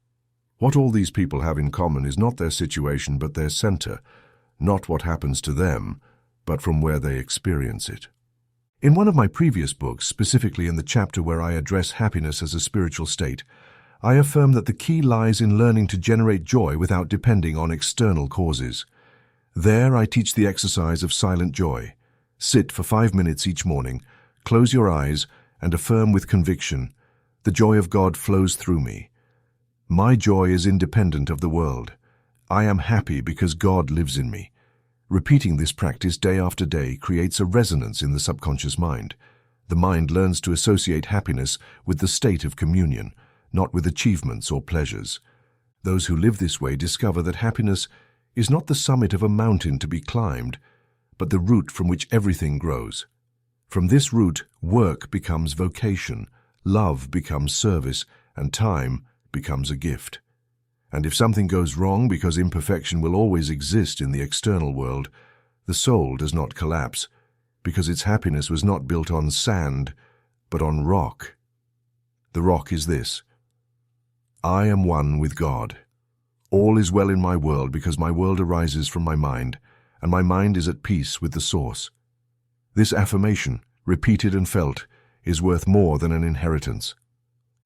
What all these people have in common is not their situation but their center, not what happens to them, but from where they experience it. In one of my previous books, specifically in the chapter where I address happiness as a spiritual state, I affirm that the key lies in learning to generate joy without depending on external causes. There I teach the exercise of silent joy. Sit for 5 minutes each morning, close your eyes, and affirm with conviction, "The joy of God flows through me. My joy is independent of the world. I am happy because God lives in me." Repeating this practice day after day creates a resonance in the subconscious mind. The mind learns to associate happiness with the state of communion, not with achievements or pleasures. Those who live this way discover that happiness is not the summit of a mountain to be climbed, but the root from which everything grows. From this root, work becomes vocation, love becomes service, and time becomes a gift. And if something goes wrong, because imperfection will always exist in the external world, the soul does not collapse, because its happiness was not built on sand, but on rock. The rock is this: I am one with God. All is well in my world because my world arises from my mind, and my mind is at peace with the source. This affirmation, repeated and felt, is worth more than an inheritance.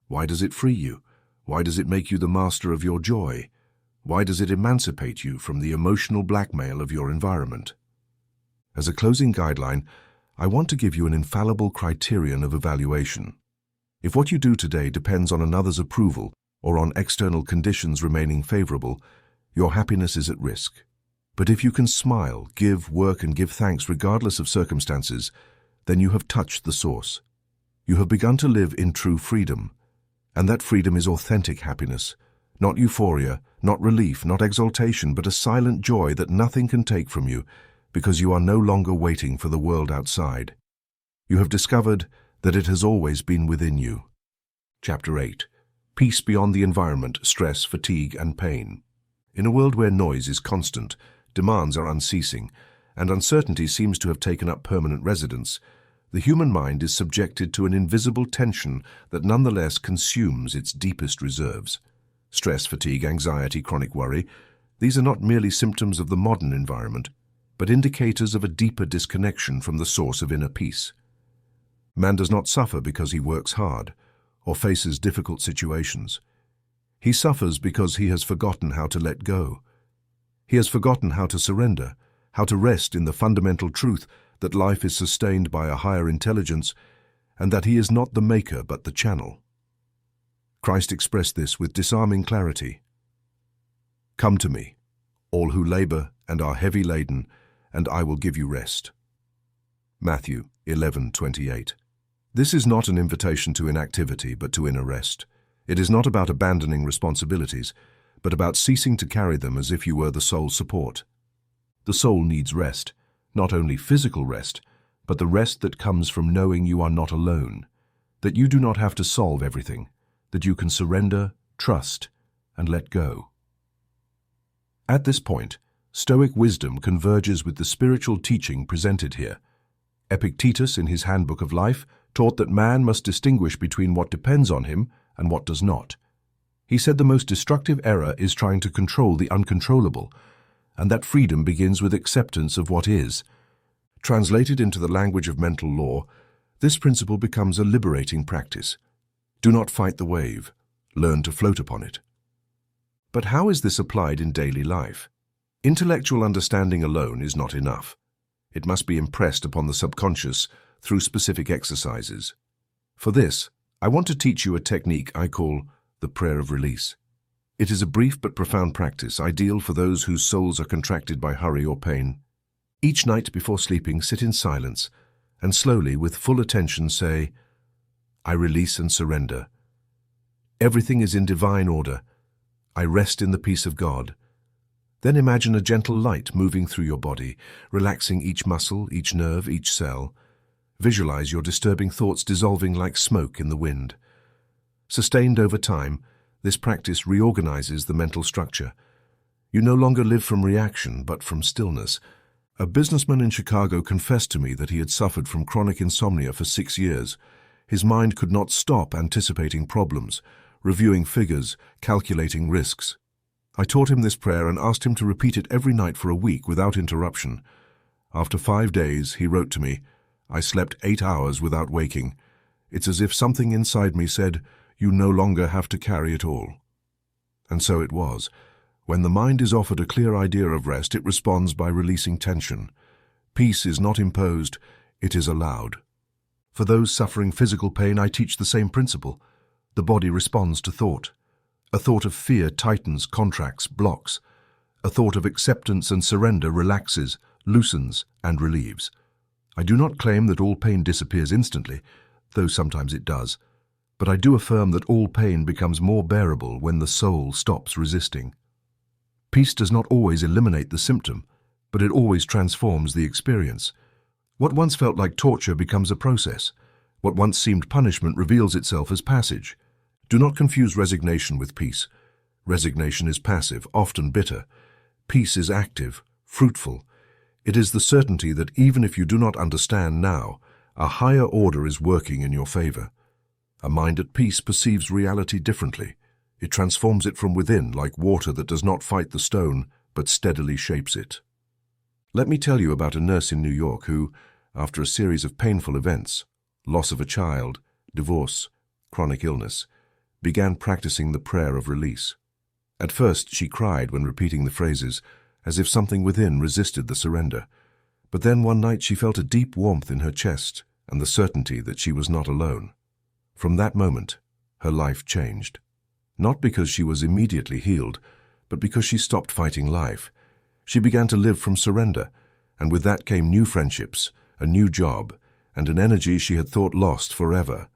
Why does it free you? Why does it make you the master of your joy? Why does it emancipate you from the emotional blackmail of your environment? As a closing guideline, I want to give you an infallible criterion of evaluation. If what you do today depends on another's approval or on external conditions remaining favorable, your happiness is at risk. But if you can smile, give, work, and give thanks regardless of circumstances, then you have touched the source. You have begun to live in true freedom, and that freedom is authentic happiness, not euphoria, not relief, not exaltation, but a silent joy that nothing can take from you, because you are no longer waiting for the world outside. You have discovered that it has always been within you. Chapter 8. Peace beyond the environment, stress, fatigue, and pain. In a world where noise is constant, demands are unceasing, and uncertainty seems to have taken up permanent residence, the human mind is subjected to an invisible tension that nonetheless consumes its deepest reserves. Stress, fatigue, anxiety, chronic worry, these are not merely symptoms of the modern environment, but indicators of a deeper disconnection from the source of inner peace. Man does not suffer because he works hard or faces difficult situations. He suffers because he has forgotten how to let go. He has forgotten how to surrender, how to rest in the fundamental truth that life is sustained by a higher intelligence and that he is not the maker but the channel. Christ expressed this with disarming clarity. "Come to me, all who labor and are heavy laden, and I will give you rest." Matthew 11:28. This is not an invitation to inactivity but to inner rest. It is not about abandoning responsibilities, but about ceasing to carry them as if you were the sole support. The soul needs rest, not only physical rest, but the rest that comes from knowing you are not alone, that you do not have to solve everything, that you can surrender, trust, and let go. At this point, Stoic wisdom converges with the spiritual teaching presented here. Epictetus, in his Handbook of Life, taught that man must distinguish between what depends on him and what does not. He said the most destructive error is trying to control the uncontrollable, and that freedom begins with acceptance of what is. Translated into the language of mental law, this principle becomes a liberating practice. Do not fight the wave, learn to float upon it. But how is this applied in daily life? Intellectual understanding alone is not enough. It must be impressed upon the subconscious through specific exercises. For this, I want to teach you a technique I call the prayer of release. It is a brief but profound practice, ideal for those whose souls are contracted by hurry or pain. Each night before sleeping, sit in silence and slowly, with full attention, say, "I release and surrender. Everything is in divine order. I rest in the peace of God." Then imagine a gentle light moving through your body, relaxing each muscle, each nerve, each cell. Visualize your disturbing thoughts dissolving like smoke in the wind. Sustained over time, this practice reorganizes the mental structure. You no longer live from reaction, but from stillness. A businessman in Chicago confessed to me that he had suffered from chronic insomnia for 6 years. His mind could not stop anticipating problems, reviewing figures, calculating risks. I taught him this prayer and asked him to repeat it every night for a week without interruption. After 5 days, he wrote to me, "I slept 8 hours without waking. It's as if something inside me said, you no longer have to carry it all. And so it was. When the mind is offered a clear idea of rest, it responds by releasing tension. Peace is not imposed, it is allowed. For those suffering physical pain, I teach the same principle. The body responds to thought. A thought of fear tightens, contracts, blocks. A thought of acceptance and surrender relaxes, loosens, and relieves. I do not claim that all pain disappears instantly, though sometimes it does, but I do affirm that all pain becomes more bearable when the soul stops resisting. Peace does not always eliminate the symptom, but it always transforms the experience. What once felt like torture becomes a process. What once seemed punishment reveals itself as passage. Do not confuse resignation with peace. Resignation is passive, often bitter. Peace is active, fruitful. It is the certainty that even if you do not understand now, a higher order is working in your favor. A mind at peace perceives reality differently. It transforms it from within, like water that does not fight the stone, but steadily shapes it. Let me tell you about a nurse in New York who, after a series of painful events, loss of a child, divorce, chronic illness, began practicing the prayer of release. At first, she cried when repeating the phrases, as if something within resisted the surrender. But then one night she felt a deep warmth in her chest and the certainty that she was not alone. From that moment, her life changed. Not because she was immediately healed, but because she stopped fighting life. She began to live from surrender, and with that came new friendships, a new job, and an energy she had thought lost forever.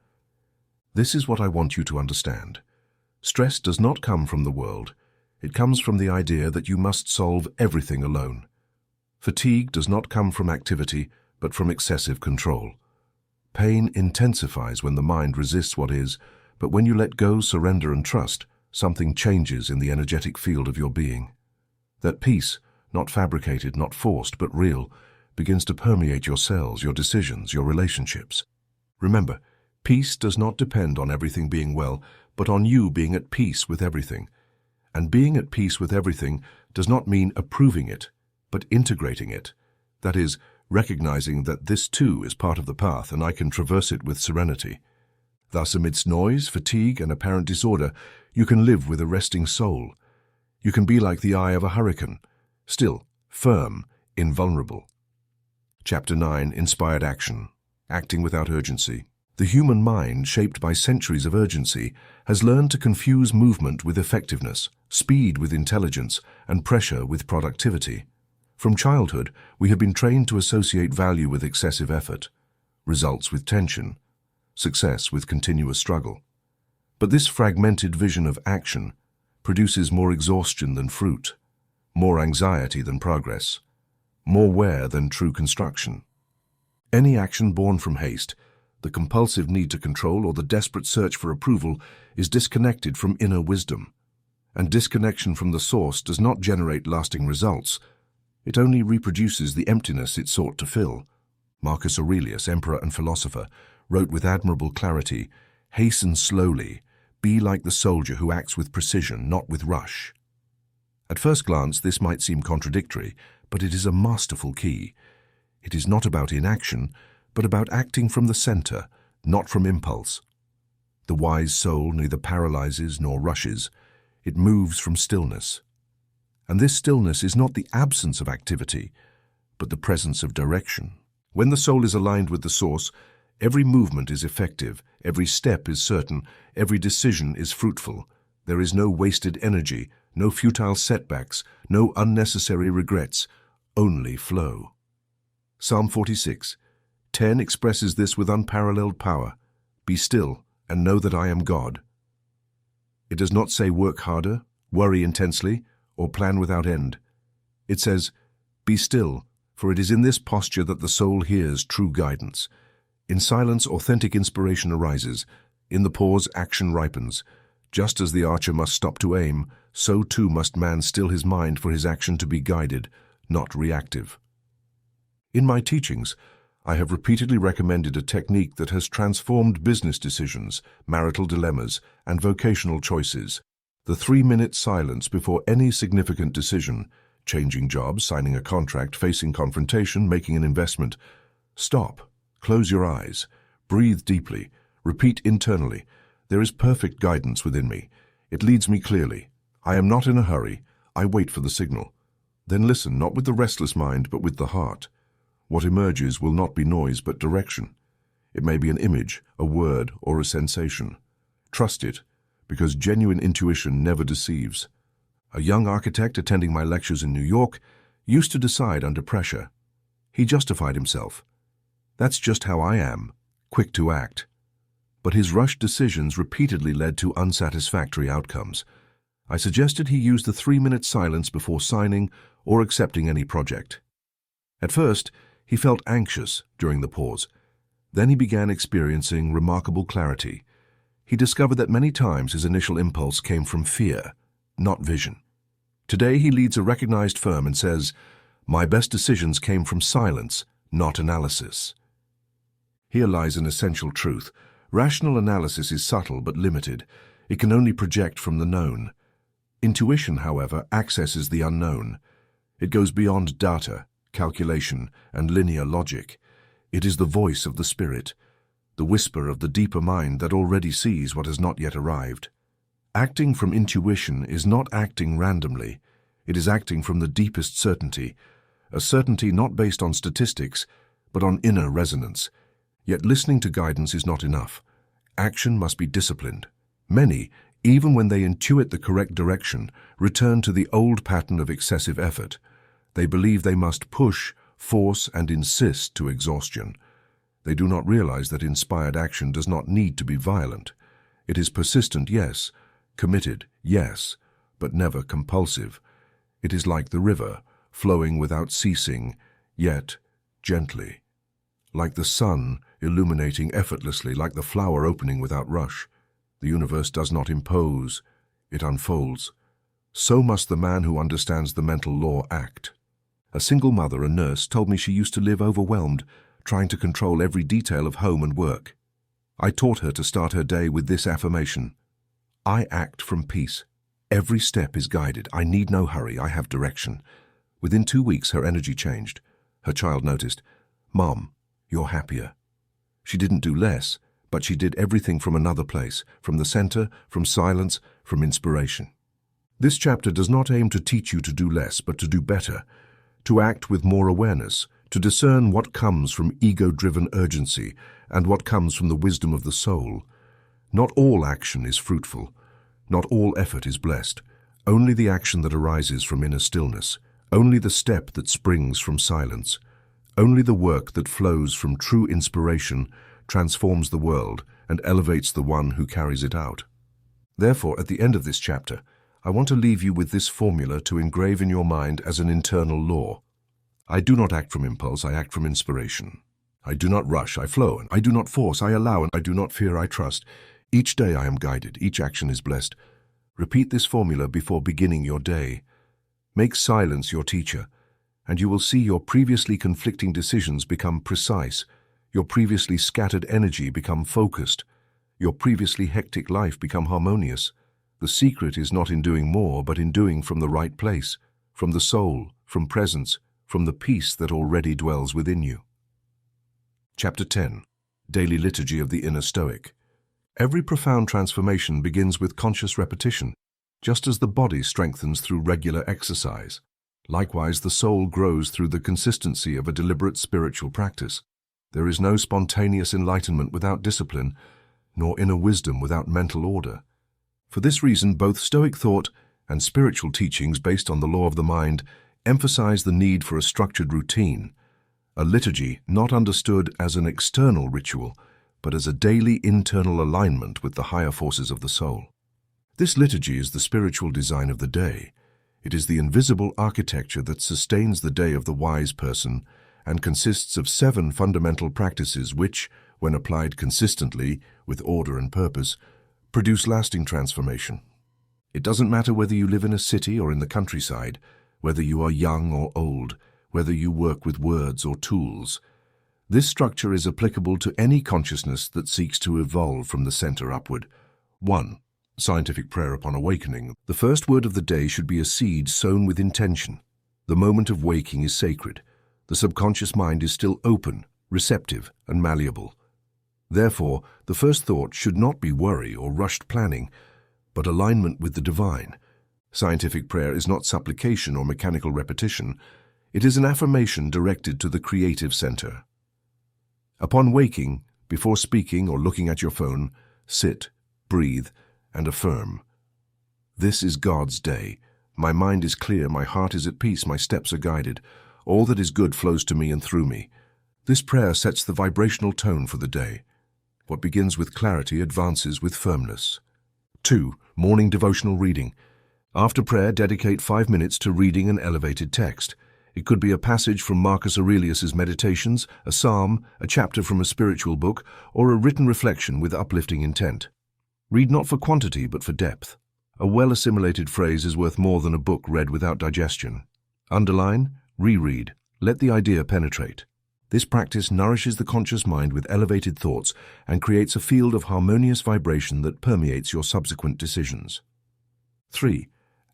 This is what I want you to understand. Stress does not come from the world. It comes from the idea that you must solve everything alone. Fatigue does not come from activity, but from excessive control. Pain intensifies when the mind resists what is, but when you let go, surrender, and trust, something changes in the energetic field of your being. That peace, not fabricated, not forced, but real, begins to permeate your cells, your decisions, your relationships. Remember, peace does not depend on everything being well, but on you being at peace with everything. And being at peace with everything does not mean approving it, but integrating it. That is, recognizing that this too is part of the path and I can traverse it with serenity. Thus, amidst noise, fatigue, and apparent disorder, you can live with a resting soul. You can be like the eye of a hurricane, still, firm, invulnerable. Chapter 9, Inspired Action. Acting without urgency. The human mind, shaped by centuries of urgency, has learned to confuse movement with effectiveness, speed with intelligence, and pressure with productivity. From childhood, we have been trained to associate value with excessive effort, results with tension, success with continuous struggle. But this fragmented vision of action produces more exhaustion than fruit, more anxiety than progress, more wear than true construction. Any action born from haste, the compulsive need to control, or the desperate search for approval, is disconnected from inner wisdom. And disconnection from the source does not generate lasting results. It only reproduces the emptiness it sought to fill. Marcus Aurelius, emperor and philosopher, wrote with admirable clarity, "Hasten slowly, be like the soldier who acts with precision, not with rush." At first glance, this might seem contradictory, but it is a masterful key. It is not about inaction, but about acting from the center, not from impulse. The wise soul neither paralyzes nor rushes. It moves from stillness. And this stillness is not the absence of activity, but the presence of direction. When the soul is aligned with the source, every movement is effective, every step is certain, every decision is fruitful. There is no wasted energy, no futile setbacks, no unnecessary regrets, only flow. Psalm 46:10 expresses this with unparalleled power. Be still and know that I am God. It does not say work harder, worry intensely, or plan without end. It says, be still, for it is in this posture that the soul hears true guidance. In silence, authentic inspiration arises. In the pause, action ripens. Just as the archer must stop to aim, so too must man still his mind for his action to be guided, not reactive. In my teachings, I have repeatedly recommended a technique that has transformed business decisions, marital dilemmas, and vocational choices. The 3-minute silence before any significant decision, changing jobs, signing a contract, facing confrontation, making an investment. Stop, close your eyes, breathe deeply, repeat internally, There is perfect guidance within me. It leads me clearly. I am not in a hurry. I wait for the signal. Then listen, not with the restless mind, but with the heart. What emerges will not be noise, but direction. It may be an image, a word, or a sensation. Trust it, because genuine intuition never deceives. A young architect attending my lectures in New York used to decide under pressure. He justified himself. That's just how I am, quick to act. But his rushed decisions repeatedly led to unsatisfactory outcomes. I suggested he use the 3-minute silence before signing or accepting any project. At first, he felt anxious during the pause. Then he began experiencing remarkable clarity. He discovered that many times his initial impulse came from fear, not vision. Today he leads a recognized firm and says, "My best decisions came from silence, not analysis." Here lies an essential truth. Rational analysis is subtle but limited. It can only project from the known. Intuition, however, accesses the unknown. It goes beyond data, calculation, and linear logic. It is the voice of the spirit, the whisper of the deeper mind that already sees what has not yet arrived. Acting from intuition is not acting randomly. It is acting from the deepest certainty, a certainty not based on statistics, but on inner resonance. Yet listening to guidance is not enough. Action must be disciplined. Many, even when they intuit the correct direction, return to the old pattern of excessive effort. They believe they must push, force, and insist to exhaustion. They do not realize that inspired action does not need to be violent. It is persistent, yes, committed, yes, but never compulsive. It is like the river, flowing without ceasing, yet gently. Like the sun, illuminating effortlessly, like the flower opening without rush. The universe does not impose, it unfolds. So must the man who understands the mental law act. A single mother, a nurse, told me she used to live overwhelmed, trying to control every detail of home and work. I taught her to start her day with this affirmation: I act from peace. Every step is guided. I need no hurry. I have direction. Within 2 weeks, her energy changed. Her child noticed, "Mom, you're happier." She didn't do less, but she did everything from another place, from the center, from silence, from inspiration. This chapter does not aim to teach you to do less, but to do better, to act with more awareness, to discern what comes from ego-driven urgency and what comes from the wisdom of the soul. Not all action is fruitful. Not all effort is blessed. Only the action that arises from inner stillness. Only the step that springs from silence. Only the work that flows from true inspiration transforms the world and elevates the one who carries it out. Therefore, at the end of this chapter, I want to leave you with this formula to engrave in your mind as an internal law. I do not act from impulse, I act from inspiration. I do not rush, I flow, and I do not force, I allow, and I do not fear, I trust. Each day I am guided, each action is blessed. Repeat this formula before beginning your day. Make silence your teacher, and you will see your previously conflicting decisions become precise, your previously scattered energy become focused, your previously hectic life become harmonious. The secret is not in doing more, but in doing from the right place, from the soul, from presence, from the peace that already dwells within you. Chapter 10. Daily Liturgy of the Inner Stoic. Every profound transformation begins with conscious repetition, just as the body strengthens through regular exercise. Likewise, the soul grows through the consistency of a deliberate spiritual practice. There is no spontaneous enlightenment without discipline, nor inner wisdom without mental order. For this reason, both Stoic thought and spiritual teachings based on the law of the mind emphasize the need for a structured routine, a liturgy not understood as an external ritual, but as a daily internal alignment with the higher forces of the soul. This liturgy is the spiritual design of the day. It is the invisible architecture that sustains the day of the wise person and consists of 7 fundamental practices which, when applied consistently, with order and purpose, produce lasting transformation. It doesn't matter whether you live in a city or in the countryside, whether you are young or old, whether you work with words or tools. This structure is applicable to any consciousness that seeks to evolve from the center upward. 1. Scientific prayer upon awakening. The first word of the day should be a seed sown with intention. The moment of waking is sacred. The subconscious mind is still open, receptive, and malleable. Therefore, the first thought should not be worry or rushed planning, but alignment with the divine. Scientific prayer is not supplication or mechanical repetition. It is an affirmation directed to the creative center. Upon waking, before speaking or looking at your phone, sit, breathe, and affirm. This is God's day. My mind is clear, my heart is at peace, my steps are guided. All that is good flows to me and through me. This prayer sets the vibrational tone for the day. What begins with clarity advances with firmness. 2. Morning devotional reading. After prayer, dedicate 5 minutes to reading an elevated text. It could be a passage from Marcus Aurelius's Meditations, a psalm, a chapter from a spiritual book, or a written reflection with uplifting intent. Read not for quantity, but for depth. A well-assimilated phrase is worth more than a book read without digestion. Underline, reread, let the idea penetrate. This practice nourishes the conscious mind with elevated thoughts and creates a field of harmonious vibration that permeates your subsequent decisions. 3.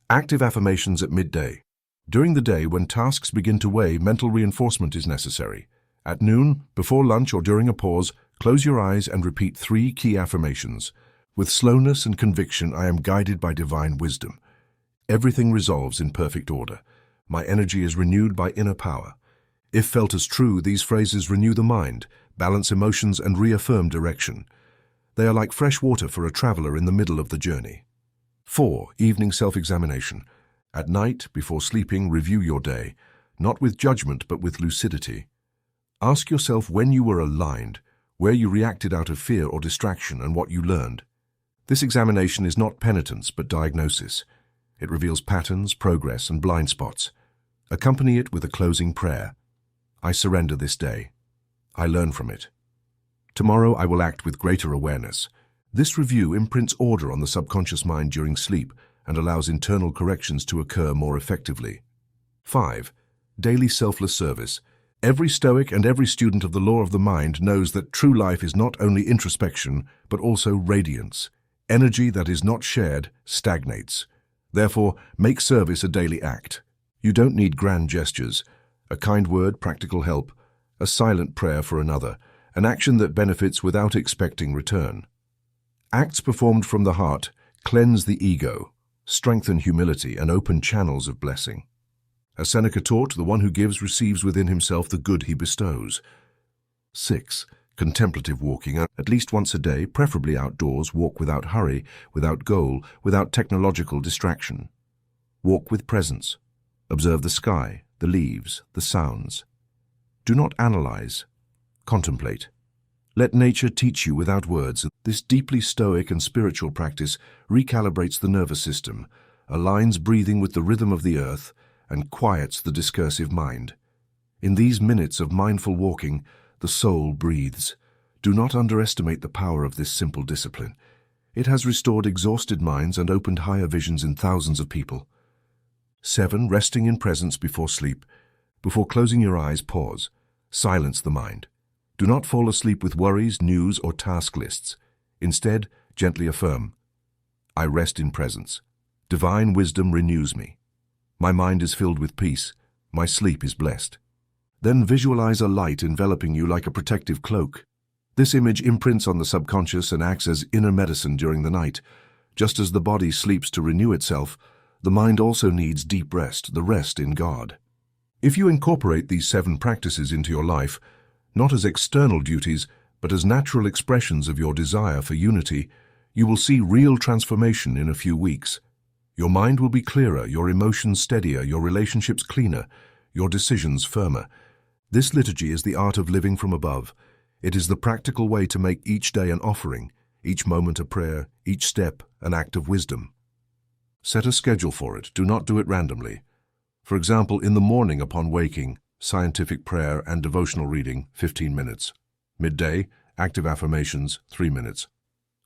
Active affirmations at midday. During the day, when tasks begin to weigh, mental reinforcement is necessary. At noon, before lunch or during a pause, close your eyes and repeat 3 key affirmations. With slowness and conviction, I am guided by divine wisdom. Everything resolves in perfect order. My energy is renewed by inner power. If felt as true, these phrases renew the mind, balance emotions, and reaffirm direction. They are like fresh water for a traveler in the middle of the journey. 4. Evening self-examination. At night, before sleeping, review your day, not with judgment but with lucidity. Ask yourself when you were aligned, where you reacted out of fear or distraction, and what you learned. This examination is not penitence but diagnosis. It reveals patterns, progress, and blind spots. Accompany it with a closing prayer. I surrender this day. I learn from it. Tomorrow I will act with greater awareness. This review imprints order on the subconscious mind during sleep and allows internal corrections to occur more effectively. 5. Daily selfless service. Every Stoic and every student of the law of the mind knows that true life is not only introspection, but also radiance. Energy that is not shared stagnates. Therefore, make service a daily act. You don't need grand gestures. A kind word, practical help, a silent prayer for another, an action that benefits without expecting return. Acts performed from the heart cleanse the ego, strengthen humility, and open channels of blessing. As Seneca taught, the one who gives receives within himself the good he bestows. 6. Contemplative walking. At least once a day, preferably outdoors, walk without hurry, without goal, without technological distraction. Walk with presence. Observe the sky, the leaves, the sounds. Do not analyze. Contemplate. Let nature teach you without words. This deeply stoic and spiritual practice recalibrates the nervous system, aligns breathing with the rhythm of the earth, and quiets the discursive mind. In these minutes of mindful walking, the soul breathes. Do not underestimate the power of this simple discipline. It has restored exhausted minds and opened higher visions in thousands of people. 7. Resting in presence before sleep. Before closing your eyes, pause. Silence the mind. Do not fall asleep with worries, news, or task lists. Instead, gently affirm, I rest in presence. Divine wisdom renews me. My mind is filled with peace. My sleep is blessed. Then visualize a light enveloping you like a protective cloak. This image imprints on the subconscious and acts as inner medicine during the night. Just as the body sleeps to renew itself, the mind also needs deep rest, the rest in God. If you incorporate these 7 practices into your life, not as external duties, but as natural expressions of your desire for unity, you will see real transformation in a few weeks. Your mind will be clearer, your emotions steadier, your relationships cleaner, your decisions firmer. This liturgy is the art of living from above. It is the practical way to make each day an offering, each moment a prayer, each step an act of wisdom. Set a schedule for it. Do not do it randomly. For example, in the morning upon waking, scientific prayer and devotional reading, 15 minutes. Midday, active affirmations, 3 minutes.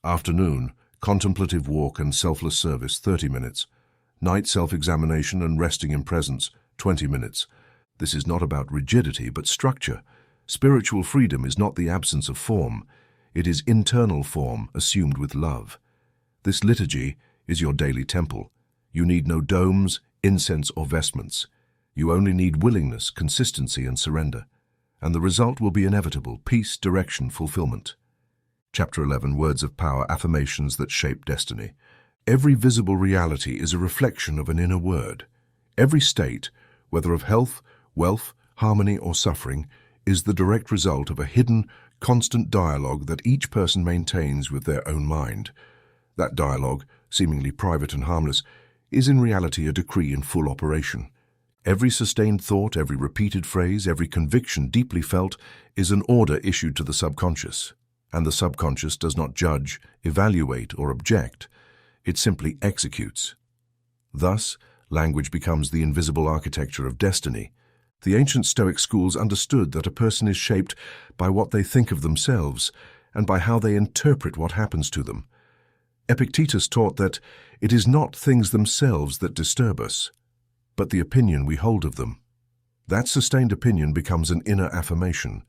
Afternoon, contemplative walk and selfless service, 30 minutes. Night, self-examination and resting in presence, 20 minutes. This is not about rigidity, but structure. Spiritual freedom is not the absence of form. It is internal form assumed with love. This liturgy is your daily temple. You need no domes, incense, or vestments. You only need willingness, consistency, and surrender. And the result will be inevitable: peace, direction, fulfillment. Chapter 11, Words of Power, Affirmations that Shape Destiny. Every visible reality is a reflection of an inner word. Every state, whether of health, wealth, harmony, or suffering, is the direct result of a hidden, constant dialogue that each person maintains with their own mind. That dialogue, seemingly private and harmless, is in reality a decree in full operation. Every sustained thought, every repeated phrase, every conviction deeply felt is an order issued to the subconscious. And the subconscious does not judge, evaluate, or object. It simply executes. Thus, language becomes the invisible architecture of destiny. The ancient Stoic schools understood that a person is shaped by what they think of themselves and by how they interpret what happens to them. Epictetus taught that it is not things themselves that disturb us, but the opinion we hold of them. That sustained opinion becomes an inner affirmation,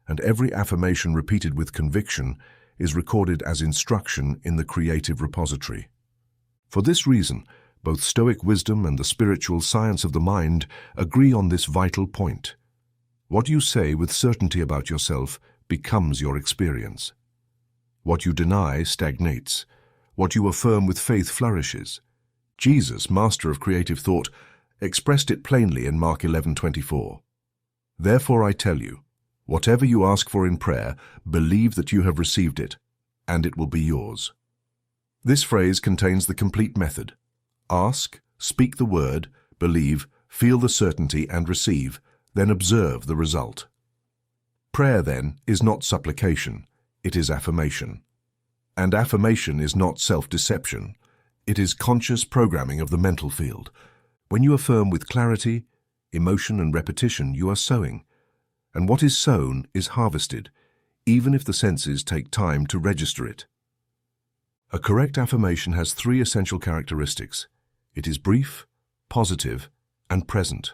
and every affirmation repeated with conviction is recorded as instruction in the creative repository. For this reason, both Stoic wisdom and the spiritual science of the mind agree on this vital point. What you say with certainty about yourself becomes your experience. What you deny stagnates. What you affirm with faith flourishes. Jesus, master of creative thought, expressed it plainly in Mark 11:24. Therefore I tell you, whatever you ask for in prayer, believe that you have received it, and it will be yours. This phrase contains the complete method. Ask, speak the word, believe, feel the certainty, and receive, then observe the result. Prayer, then, is not supplication, it is affirmation. And affirmation is not self-deception, it is conscious programming of the mental field. When you affirm with clarity, emotion, and repetition, you are sowing. And what is sown is harvested, even if the senses take time to register it. A correct affirmation has three essential characteristics. It is brief, positive, and present.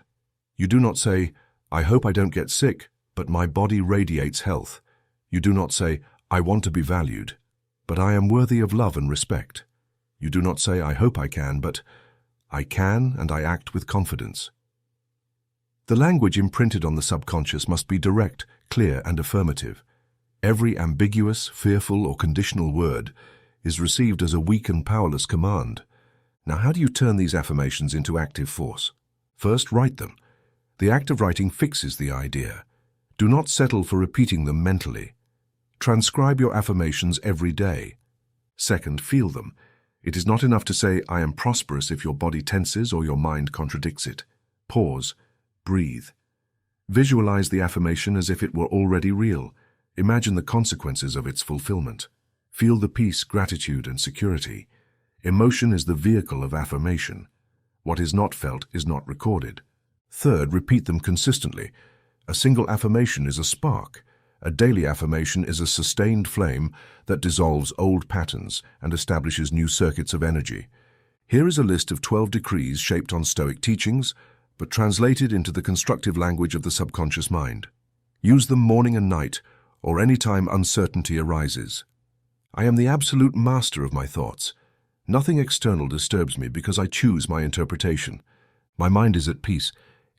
You do not say, I hope I don't get sick, but my body radiates health. You do not say, I want to be valued, but I am worthy of love and respect. You do not say, I hope I can, but I can and I act with confidence. The language imprinted on the subconscious must be direct, clear, and affirmative. Every ambiguous, fearful, or conditional word is received as a weak and powerless command. Now, how do you turn these affirmations into active force? First, write them. The act of writing fixes the idea. Do not settle for repeating them mentally. Transcribe your affirmations every day. Second, feel them. It is not enough to say, I am prosperous if your body tenses or your mind contradicts it. Pause. Breathe. Visualize the affirmation as if it were already real. Imagine the consequences of its fulfillment. Feel the peace, gratitude, and security. Emotion is the vehicle of affirmation. What is not felt is not recorded. Third, repeat them consistently. A single affirmation is a spark. A daily affirmation is a sustained flame that dissolves old patterns and establishes new circuits of energy. Here is a list of 12 decrees shaped on Stoic teachings, but translated into the constructive language of the subconscious mind. Use them morning and night, or any time uncertainty arises. I am the absolute master of my thoughts. Nothing external disturbs me because I choose my interpretation. My mind is at peace.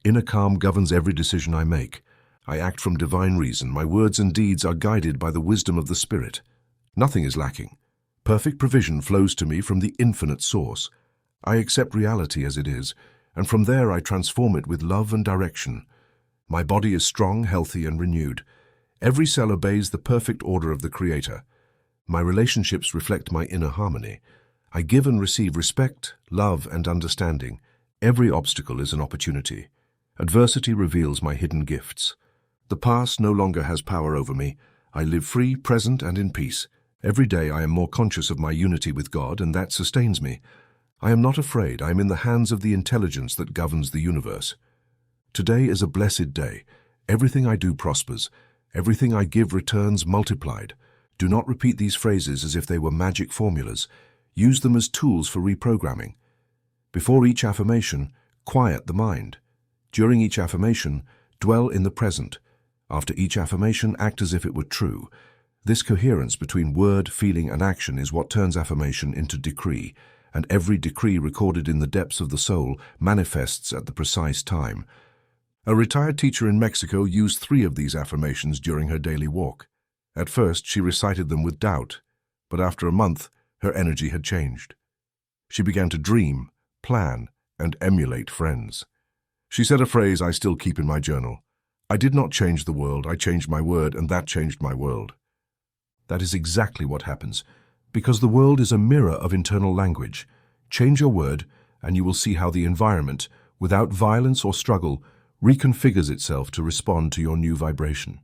Inner calm governs every decision I make. I act from divine reason. My words and deeds are guided by the wisdom of the Spirit. Nothing is lacking. Perfect provision flows to me from the infinite source. I accept reality as it is, and from there I transform it with love and direction. My body is strong, healthy, and renewed. Every cell obeys the perfect order of the Creator. My relationships reflect my inner harmony. I give and receive respect, love, and understanding. Every obstacle is an opportunity. Adversity reveals my hidden gifts. The past no longer has power over me. I live free, present, and in peace. Every day I am more conscious of my unity with God, and that sustains me. I am not afraid. I am in the hands of the intelligence that governs the universe. Today is a blessed day. Everything I do prospers. Everything I give returns multiplied. Do not repeat these phrases as if they were magic formulas. Use them as tools for reprogramming. Before each affirmation, quiet the mind. During each affirmation, dwell in the present. After each affirmation, act as if it were true. This coherence between word, feeling, and action is what turns affirmation into decree, and every decree recorded in the depths of the soul manifests at the precise time. A retired teacher in Mexico used 3 of these affirmations during her daily walk. At first, she recited them with doubt, but after a month, her energy had changed. She began to dream, plan, and emulate friends. She said a phrase I still keep in my journal. "I did not change the world, I changed my word, and that changed my world." That is exactly what happens, because the world is a mirror of internal language. Change your word, and you will see how the environment, without violence or struggle, reconfigures itself to respond to your new vibration.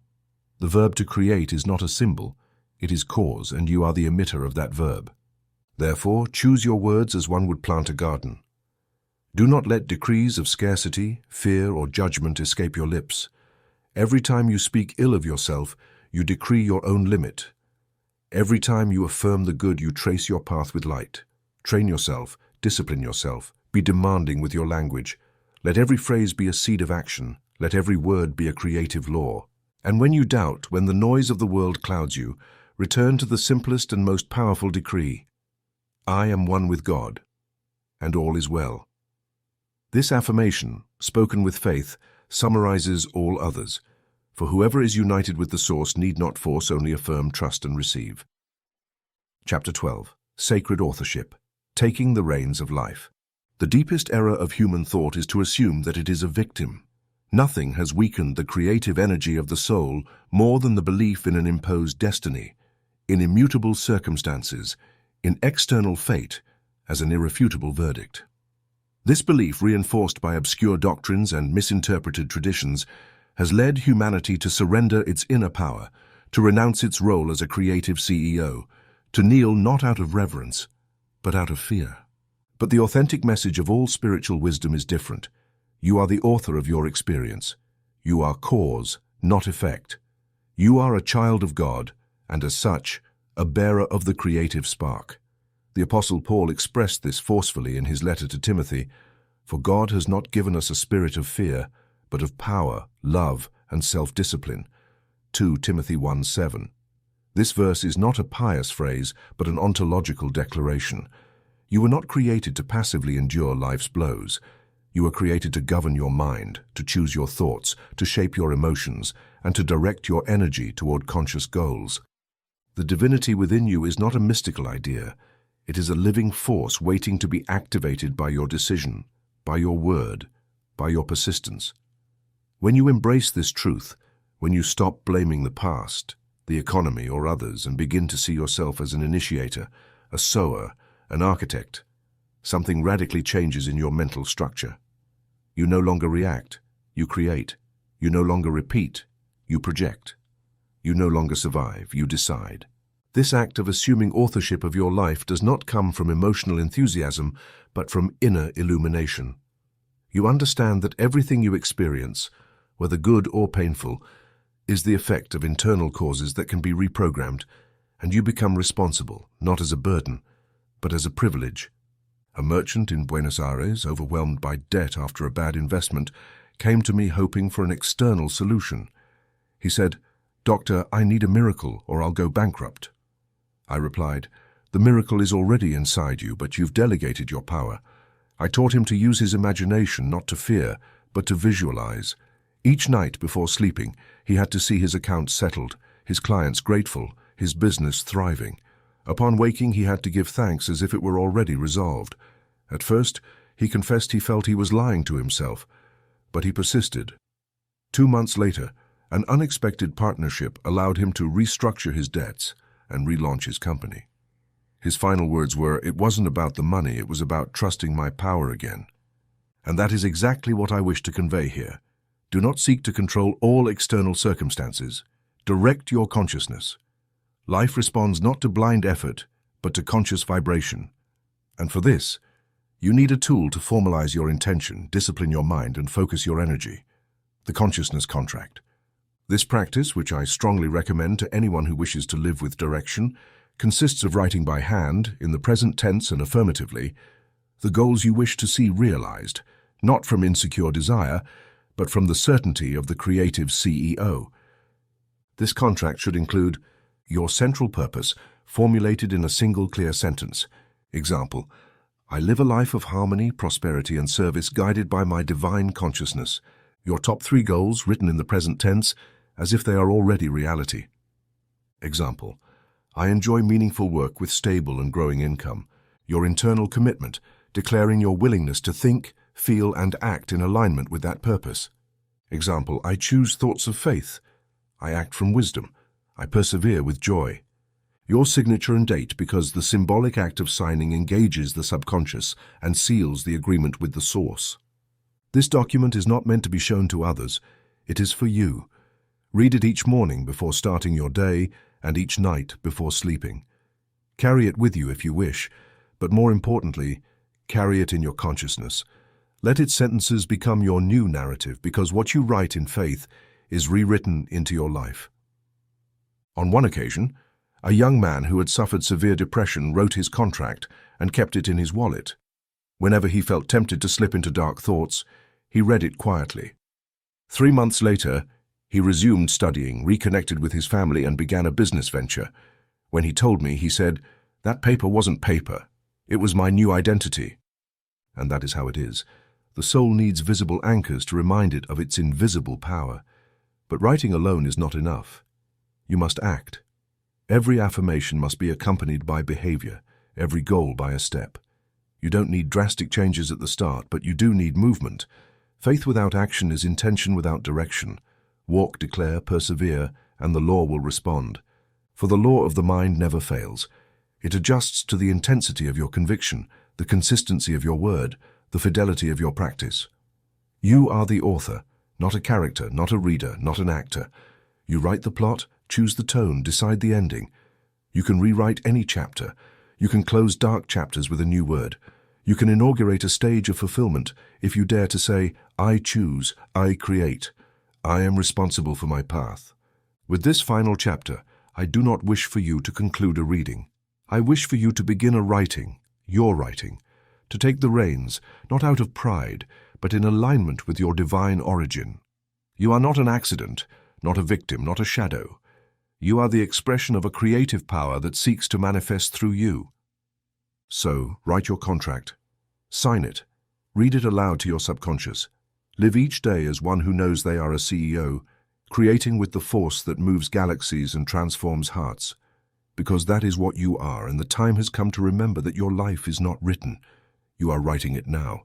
The verb to create is not a symbol, it is cause, and you are the emitter of that verb. Therefore, choose your words as one would plant a garden. Do not let decrees of scarcity, fear, or judgment escape your lips. Every time you speak ill of yourself, you decree your own limit. Every time you affirm the good, you trace your path with light. Train yourself, discipline yourself, be demanding with your language. Let every phrase be a seed of action. Let every word be a creative law. And when you doubt, when the noise of the world clouds you, return to the simplest and most powerful decree. I am one with God, and all is well. This affirmation, spoken with faith, summarizes all others, for whoever is united with the source need not force, only affirm, trust, and receive. Chapter 12. Sacred Authorship. Taking the Reins of Life. The deepest error of human thought is to assume that it is a victim. Nothing has weakened the creative energy of the soul more than the belief in an imposed destiny, in immutable circumstances, in external fate as an irrefutable verdict. This belief, reinforced by obscure doctrines and misinterpreted traditions, has led humanity to surrender its inner power, to renounce its role as a creative CEO, to kneel not out of reverence, but out of fear. But the authentic message of all spiritual wisdom is different. You are the author of your experience. You are cause, not effect. You are a child of God, and as such, a bearer of the creative spark. The Apostle Paul expressed this forcefully in his letter to Timothy, "For God has not given us a spirit of fear, but of power, love, and self-discipline." 2 Timothy 1:7. This verse is not a pious phrase, but an ontological declaration. You were not created to passively endure life's blows. You were created to govern your mind, to choose your thoughts, to shape your emotions, and to direct your energy toward conscious goals. The divinity within you is not a mystical idea. It is a living force waiting to be activated by your decision, by your word, by your persistence. When you embrace this truth, when you stop blaming the past, the economy, or others, and begin to see yourself as an initiator, a sower, an architect, something radically changes in your mental structure. You no longer react, you create. You no longer repeat, you project. You no longer survive, you decide. This act of assuming authorship of your life does not come from emotional enthusiasm, but from inner illumination. You understand that everything you experience, whether good or painful, is the effect of internal causes that can be reprogrammed, and you become responsible, not as a burden, but as a privilege. A merchant in Buenos Aires, overwhelmed by debt after a bad investment, came to me hoping for an external solution. He said, "Doctor, I need a miracle or I'll go bankrupt." I replied, "The miracle is already inside you, but you've delegated your power." I taught him to use his imagination, not to fear, but to visualize. Each night before sleeping, he had to see his accounts settled, his clients grateful, his business thriving. Upon waking, he had to give thanks as if it were already resolved. At first, he confessed he felt he was lying to himself, but he persisted. 2 months later, an unexpected partnership allowed him to restructure his debts and relaunch his company. His final words were, "It wasn't about the money, it was about trusting my power again." And that is exactly what I wish to convey here. Do not seek to control all external circumstances. Direct your consciousness. Life responds not to blind effort, but to conscious vibration. And for this, you need a tool to formalize your intention, discipline your mind, and focus your energy. The consciousness contract. This practice, which I strongly recommend to anyone who wishes to live with direction, consists of writing by hand, in the present tense and affirmatively, the goals you wish to see realized, not from insecure desire, but from the certainty of the creative CEO. This contract should include your central purpose, formulated in a single clear sentence. Example, I live a life of harmony, prosperity, and service guided by my divine consciousness. Your top 3 goals written in the present tense, as if they are already reality. Example: I enjoy meaningful work with stable and growing income. Your internal commitment, declaring your willingness to think, feel, and act in alignment with that purpose. Example: I choose thoughts of faith. I act from wisdom. I persevere with joy. Your signature and date, because the symbolic act of signing engages the subconscious and seals the agreement with the source. This document is not meant to be shown to others. It is for you. Read it each morning before starting your day and each night before sleeping. Carry it with you if you wish, but more importantly, carry it in your consciousness. Let its sentences become your new narrative, because what you write in faith is rewritten into your life. On one occasion, a young man who had suffered severe depression wrote his contract and kept it in his wallet. Whenever he felt tempted to slip into dark thoughts, he read it quietly. 3 months later, he resumed studying, reconnected with his family, and began a business venture. When he told me, he said, "That paper wasn't paper. It was my new identity." And that is how it is. The soul needs visible anchors to remind it of its invisible power. But writing alone is not enough. You must act. Every affirmation must be accompanied by behavior, every goal by a step. You don't need drastic changes at the start, but you do need movement. Faith without action is intention without direction. Walk, declare, persevere, and the law will respond. For the law of the mind never fails. It adjusts to the intensity of your conviction, the consistency of your word, the fidelity of your practice. You are the author, not a character, not a reader, not an actor. You write the plot, choose the tone, decide the ending. You can rewrite any chapter. You can close dark chapters with a new word. You can inaugurate a stage of fulfillment if you dare to say, "I choose, I create. I am responsible for my path." With this final chapter, I do not wish for you to conclude a reading. I wish for you to begin a writing, your writing, to take the reins, not out of pride, but in alignment with your divine origin. You are not an accident, not a victim, not a shadow. You are the expression of a creative power that seeks to manifest through you. So, write your contract. Sign it. Read it aloud to your subconscious. Live each day as one who knows they are a CEO, creating with the force that moves galaxies and transforms hearts. Because that is what you are, and the time has come to remember that your life is not written. You are writing it now.